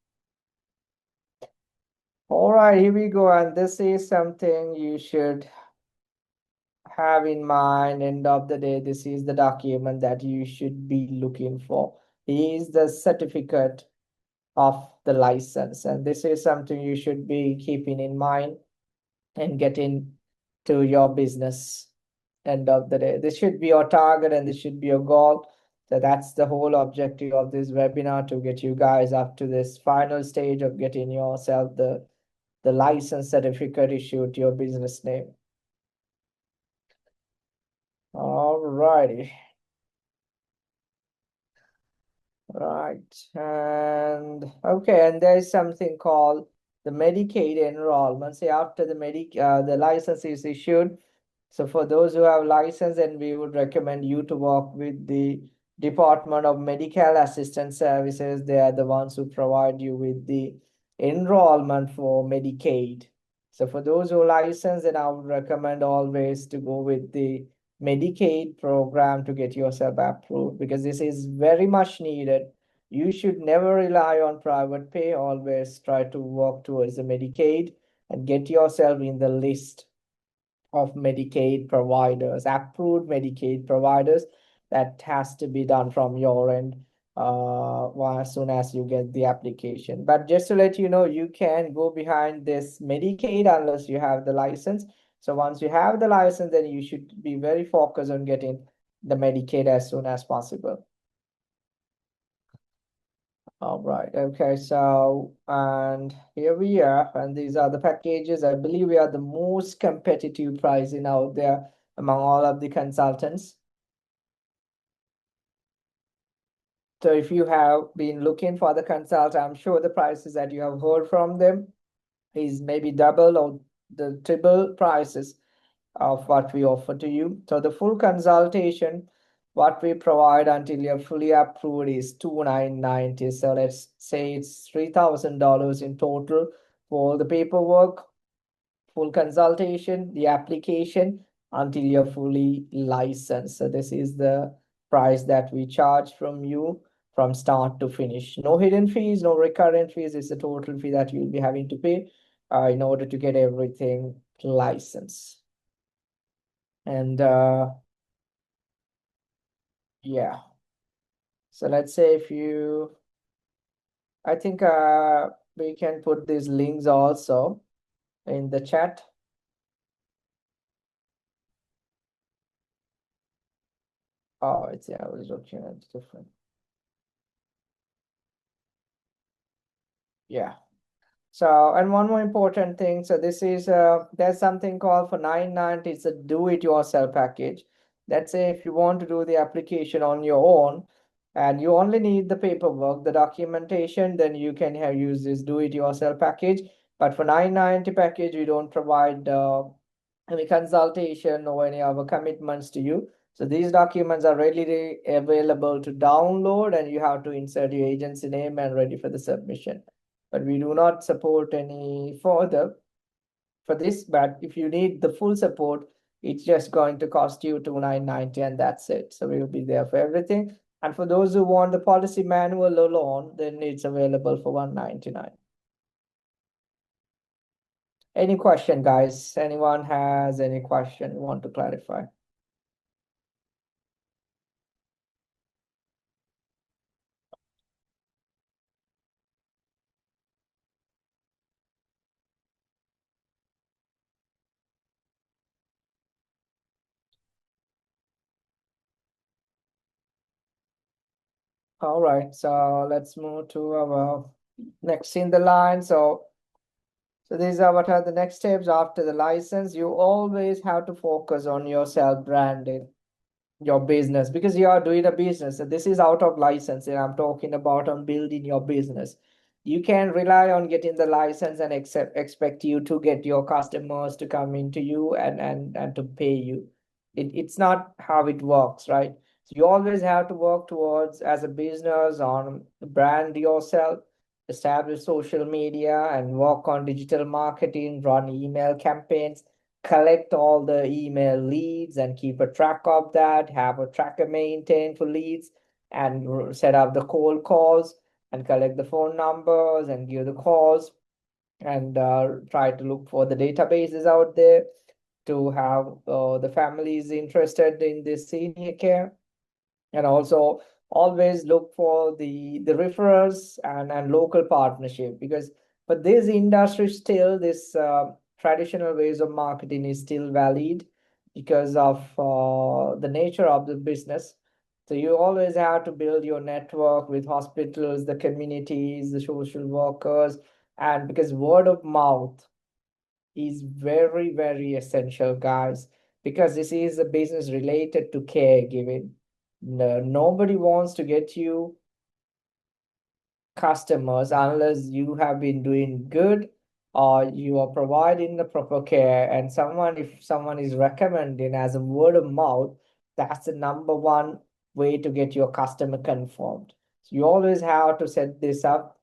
All right, here we go. And this is something you should have in mind. End of the day, this is the document that you should be looking for. Is the certificate of the license. And this is something you should be keeping in mind and getting to your business. End of the day, this should be your target and this should be your goal. So that's the whole objective of this webinar, to get you guys up to this final stage of getting yourself the license certificate issued to your business name. All righty. Right. And okay, and there's something called the Medicaid enrollment. Say after the license is issued. So for those who have license, and we would recommend you to work with the Department of Medical Assistance Services. They are the ones who provide you with the enrollment for Medicaid. So for those who are licensed, then I would recommend always to go with the Medicaid program to get yourself approved, because this is very much needed. You should never rely on private pay. Always try to work towards the Medicaid and get yourself in the list of Medicaid providers, approved Medicaid providers. That has to be done from your end as soon as you get the application. But just to let you know, you can go behind this Medicaid unless you have the license. So once you have the license, then you should be very focused on getting the Medicaid as soon as possible. All right. Okay. So, and here we are, and these are the packages. I believe we are the most competitive pricing out there among all of the consultants. So if you have been looking for the consult, I'm sure the prices that you have heard from them is maybe double or the triple prices of what we offer to you. So the full consultation, what we provide until you're fully approved, is $2,990. So let's say it's $3,000 in total for the paperwork, full consultation, the application, until you're fully licensed. So this is the price that we charge from you. from start to finish. No hidden fees, no recurrent fees. It's the total fee that you'll be having to pay in order to get everything licensed. And yeah. So let's say if you, I think we can put these links also in the chat. Oh, it's, yeah, I was looking at different. Yeah. So, and one more important thing. So this is, there's something called for 990. It's a do-it-yourself package. Let's say if you want to do the application on your own and you only need the paperwork, the documentation, then you can have use this do-it-yourself package. But for 990 package, we don't provide any consultation or any other commitments to you. So these documents are readily available to download, and you have to insert your agency name and ready for the submission. But we do not support any further for this. But if you need the full support, it's just going to cost you $29.90 and that's it. So we will be there for everything. And for those who want the policy manual alone, then it's available for $199. Any question, guys? Anyone has any question you want to clarify? All right, so let's move to our next in the line. So these are what are the next steps after the license. You always have to focus on your self-branding, your business, because you are doing a business. And this is out of license, and I'm talking about on building your business. You can rely on getting the license and expect you to get your customers to come into you and to pay you. It's not how it works, right? So you always have to work towards as a business on brand yourself, establish social media and work on digital marketing, run email campaigns, collect all the email leads and keep a track of that, have a tracker maintained for leads, and set up the cold calls and collect the phone numbers and give the calls, and try to look for the databases out there to have the families interested in this senior care, and also always look for the referrals and local partnership, because for this industry still this traditional ways of marketing is still valid because of the nature of the business. So you always have to build your network with hospitals, the communities, the social workers, and because word of mouth is very, very essential, guys, because this is a business related to caregiving. Nobody wants to get you customers unless you have been doing good or you are providing the proper care. And if someone is recommending as a word of mouth, that's the number one way to get your customer confirmed. So you always have to set this up,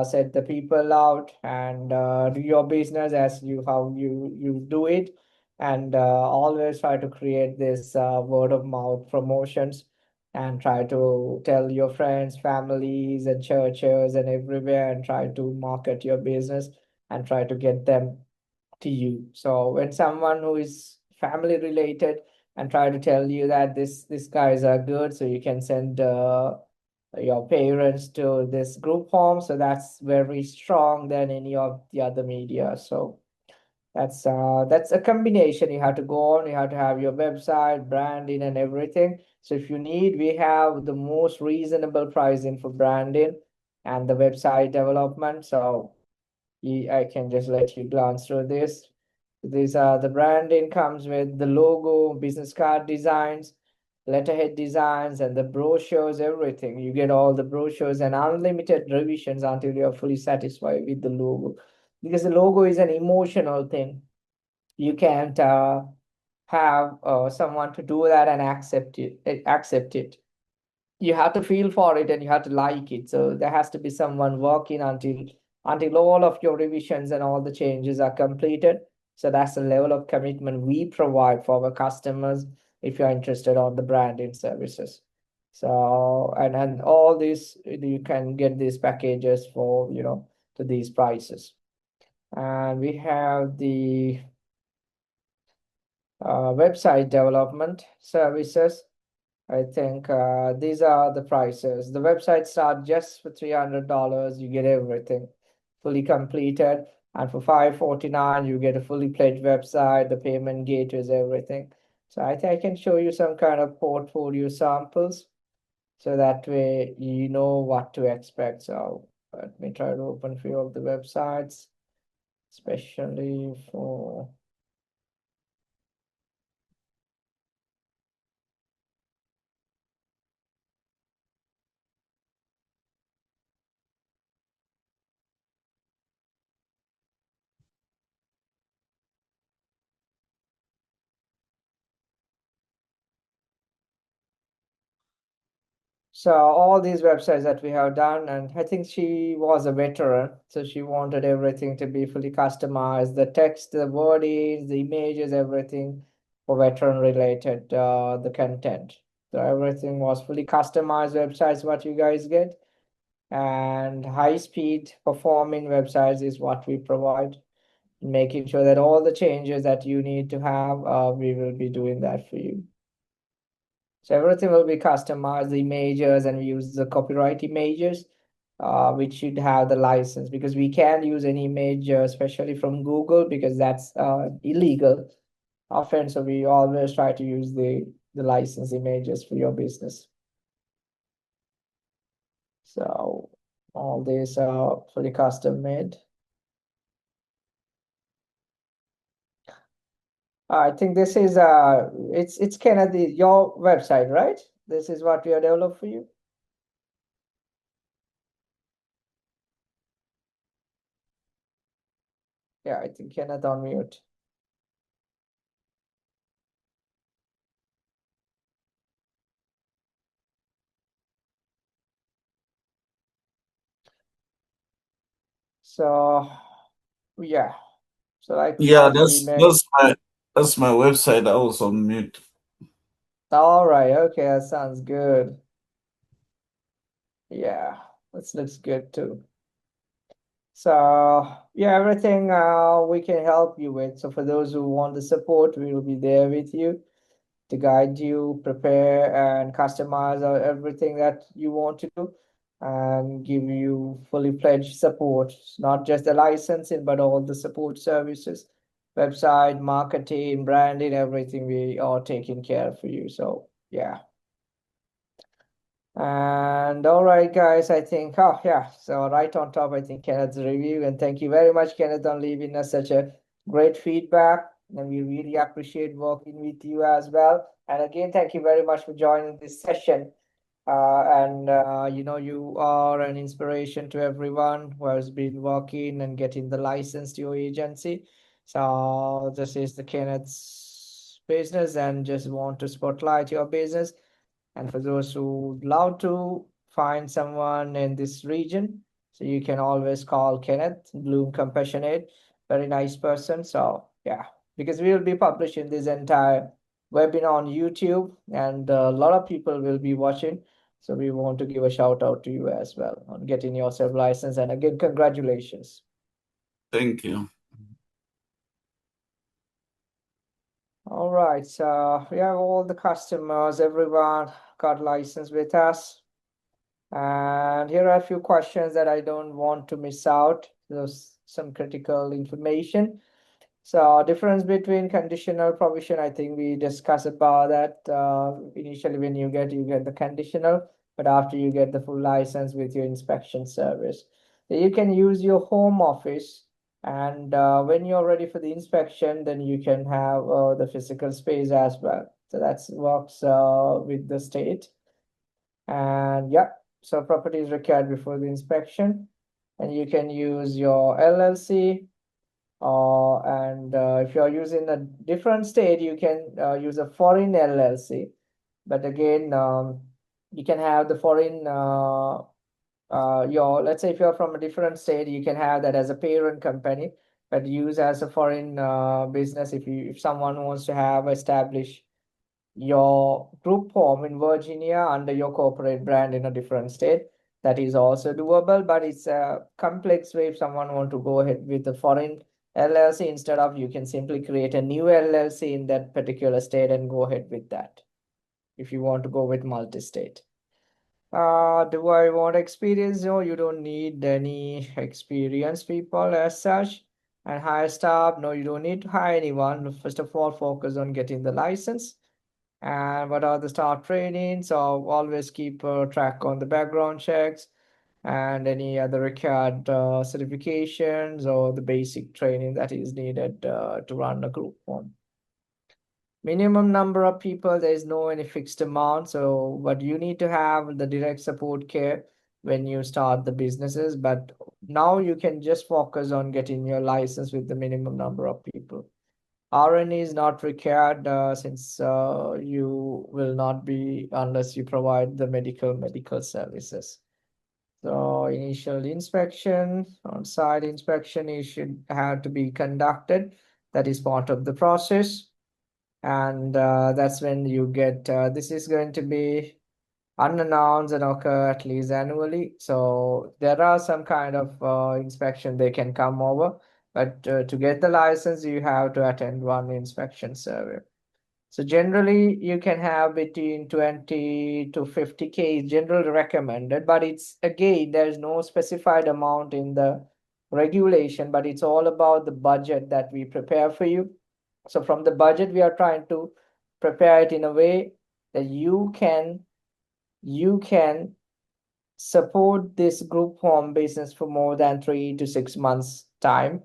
set the people out, and do your business as how you do it, and always try to create this word of mouth promotions, and try to tell your friends, families, and churches and everywhere, and try to market your business and try to get them to you. So when someone who is family related and try to tell you that these guys are good, so you can send your parents to this group home, so that's very strong than any of the other media. So that's a combination. You have to go on, you have to have your website, branding, and everything. So if you need, we have the most reasonable pricing for branding and the website development. So I can just let you glance through this. These are the branding comes with the logo, business card designs, letterhead designs, and the brochures, everything. You get all the brochures and unlimited revisions until you're fully satisfied with the logo. Because the logo is an emotional thing. You can't have someone to do that and accept it. You have to feel for it and you have to like it. So there has to be someone working until all of your revisions and all the changes are completed. So that's the level of commitment we provide for our customers if you're interested on the branding services. So and all these you can get these packages for to these prices. And we have the website development services. I think these are the prices. The website start just for $300. You get everything fully completed, and for $549 you get a fully pledged website, the payment gateways, everything. So I think I can show you some kind of portfolio samples, so that way you know what to expect. So let me try to open a few of the websites, especially for so all these websites that we have done. And I think she was a veteran, so she wanted everything to be fully customized, the text, the wordings, the images, everything for veteran related, the content. So everything was fully customized websites what you guys get, and high speed performing websites is what we provide, making sure that all the changes that you need to have, we will be doing that for you. So everything will be customized, the images, and we use the copyright images, which should have the license, because we can't use any image, especially from Google, because that's illegal often. So we always try to use the license images for your business. So all these are fully custom made. I think this is it's kind of your website, right? This is what we have developed for you. Yeah, I think Kenneth on mute. So yeah, so like Yeah, how we met. that's my website. I was on mute. All right, okay, that sounds good. Yeah, that looks good too. So yeah, everything we can help you with. So for those who want the support, we will be there with you to guide you, prepare and customize everything that you want to do, and give you fully pledged support, not just the licensing, but all the support services, website, marketing, branding, everything we are taking care of for you. So yeah. And all right, guys, I think, oh yeah, so right on top, I think Kenneth's review. And thank you very much, Kenneth, on leaving us such a great feedback. And we really appreciate working with you as well. And again, thank you very much for joining this session. You are an inspiration to everyone who has been working and getting the license to your agency. So this is the Kenneth's business, and just want to spotlight your business. And for those who would love to find someone in this region, so you can always call Kenneth Bloom Compassionate, very nice person. So yeah, because we will be publishing this entire webinar on YouTube, and a lot of people will be watching. So we want to give a shout out to you as well on getting yourself licensed. And again, congratulations. Thank you. All right, so we have all the customers, everyone got license with us. And here are a few questions that I don't want to miss out. There's some critical information. So difference between conditional provision, I think we discussed about that. Initially when you get the conditional, but after you get the full license with your inspection service, you can use your home office. And when you're ready for the inspection, then you can have the physical space as well. So that works with the state. And yeah, so property is required before the inspection, and you can use your LLC. And if you're using a different state, you can use a foreign LLC. But again, you can have the foreign let's say if you're from a different state, you can have that as a parent company, but use as a foreign business if someone wants to have established your group home in Virginia under your corporate brand in a different state. That is also doable, but it's a complex way if someone want to go ahead with the foreign LLC. Instead of, you can simply create a new LLC in that particular state and go ahead with that if you want to go with multi-state. Do I want experience? No, you don't need any experienced people as such. And hire staff? No, you don't need to hire anyone. First of all, focus on getting the license. And what are the start trainings? So always keep track on the background checks and any other required certifications or the basic training that is needed to run a group home. Minimum number of people, there is no any fixed amount. So, but you need to have the direct support care when you start the businesses. But now you can just focus on getting your license with the minimum number of people. RN is not required since you will not be unless you provide the medical services. So initial inspection, on-site inspection, it should have to be conducted. That is part of the process. And that's when you get, this is going to be unannounced and occur at least annually. So there are some kind of inspection they can come over, but to get the license, you have to attend one inspection survey. So generally you can have between 20 to 50K is generally recommended, but it's again, there's no specified amount in the regulation, but it's all about the budget that we prepare for you. So from the budget, we are trying to prepare it in a way that you can support this group home business for more than 3 to 6 months time,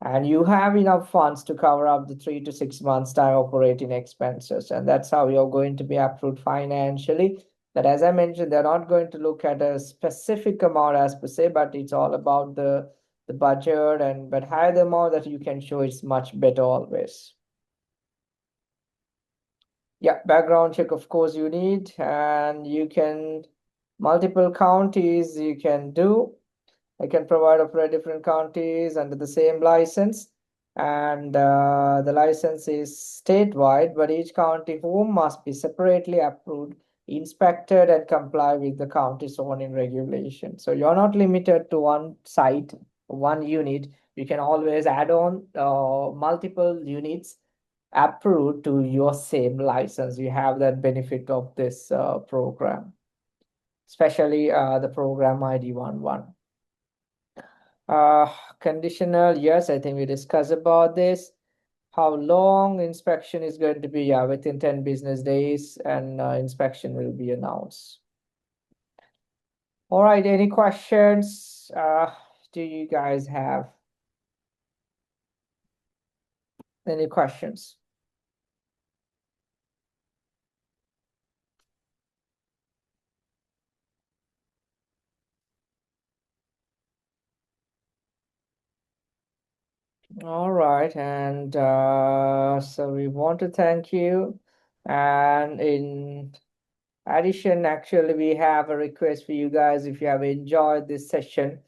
and you have enough funds to cover up the 3 to 6 months time operating expenses, and that's how you're going to be approved financially. That, as I mentioned, they're not going to look at a specific amount as per se, but it's all about the budget, and but higher the amount that you can show, it's much better always. Yeah, background check, of course, you need, and you can multiple counties you can do. I can provide for different counties under the same license, and the license is statewide, but each county home must be separately approved, inspected, and comply with the county zoning regulation. So you're not limited to one site, one unit. You can always add on multiple units approved to your same license. You have that benefit of this program, especially the program ID 11. Conditional, yes, I think we discussed about this. How long inspection is going to be? Yeah, within 10 business days, and inspection will be announced. All right, any questions? Do you guys have any questions? All right, and so we want to thank you. And in addition, actually, we have a request for you guys. If you have enjoyed this session,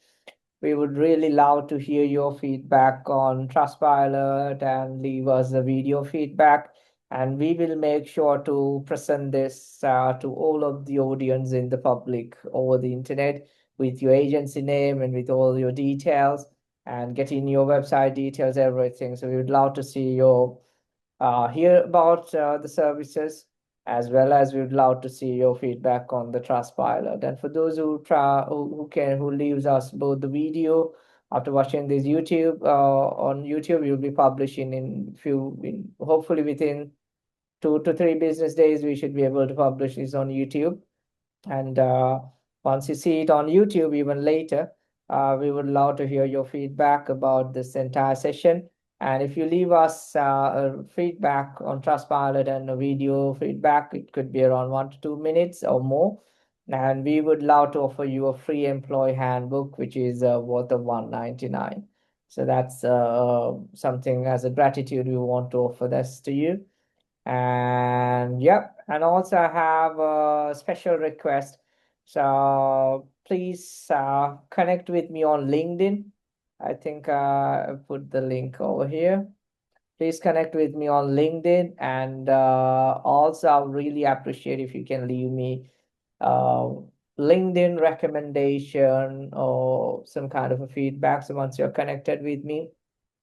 we would really love to hear your feedback on Trustpilot and leave us a video feedback. And we will make sure to present this to all of the audience in the public over the internet with your agency name and with all your details and getting your website details, everything. So we would love to see your hear about the services, as well as we would love to see your feedback on the Trustpilot. And for those who who leaves us both the video after watching this YouTube on YouTube, we will be publishing hopefully within 2 to 3 business days. We should be able to publish this on YouTube. And once you see it on YouTube, even later, we would love to hear your feedback about this entire session. And if you leave us feedback on Trustpilot and a video feedback, it could be around 1 to 2 minutes or more. And we would love to offer you a free employee handbook, which is worth of $199. So that's something as a gratitude we want to offer this to you. And yep, and also I have a special request. So please connect with me on LinkedIn. I think I put the link over here. please connect with me on LinkedIn. And also, I'll really appreciate if you can leave me LinkedIn recommendation or some kind of a feedback. So once you're connected with me,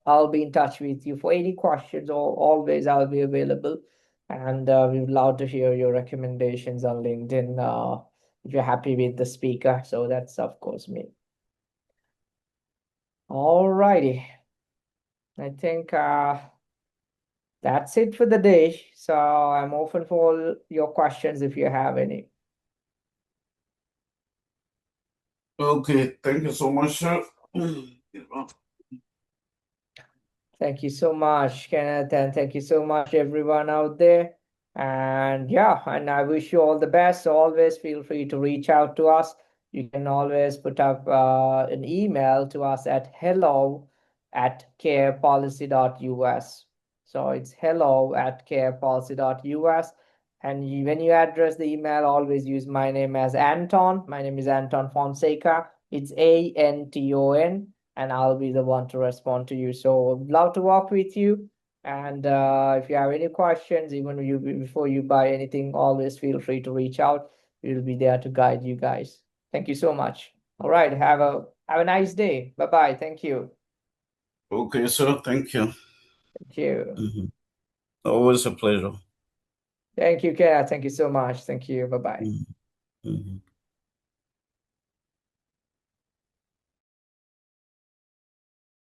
I'll be in touch with you for any questions, or always I'll be available. And we would love to hear your recommendations on LinkedIn if you're happy with the speaker. So that's, of course, me. All righty. I think that's it for the day. So I'm open for all your questions if you have any. Okay, thank you so much, sir. Thank you so much, Kenneth, and thank you so much, everyone out there. And yeah, and I wish you all the best. So always feel free to reach out to us. You can always put up an email to us at hello@carepolicy.us. So it's hello@carepolicy.us. And when you address the email, always use my name as Anton. My name is Anton Fonseca. It's Anton, and I'll be the one to respond to you. So love to work with you. And if you have any questions, even before you buy anything, always feel free to reach out. We'll be there to guide you guys. Thank you so much. All right, have a nice day. Bye bye. Thank you. Okay, sir. Thank you. Thank you. Always a pleasure. Thank you, Kara. Thank you so much. Thank you. Bye bye. Mhm.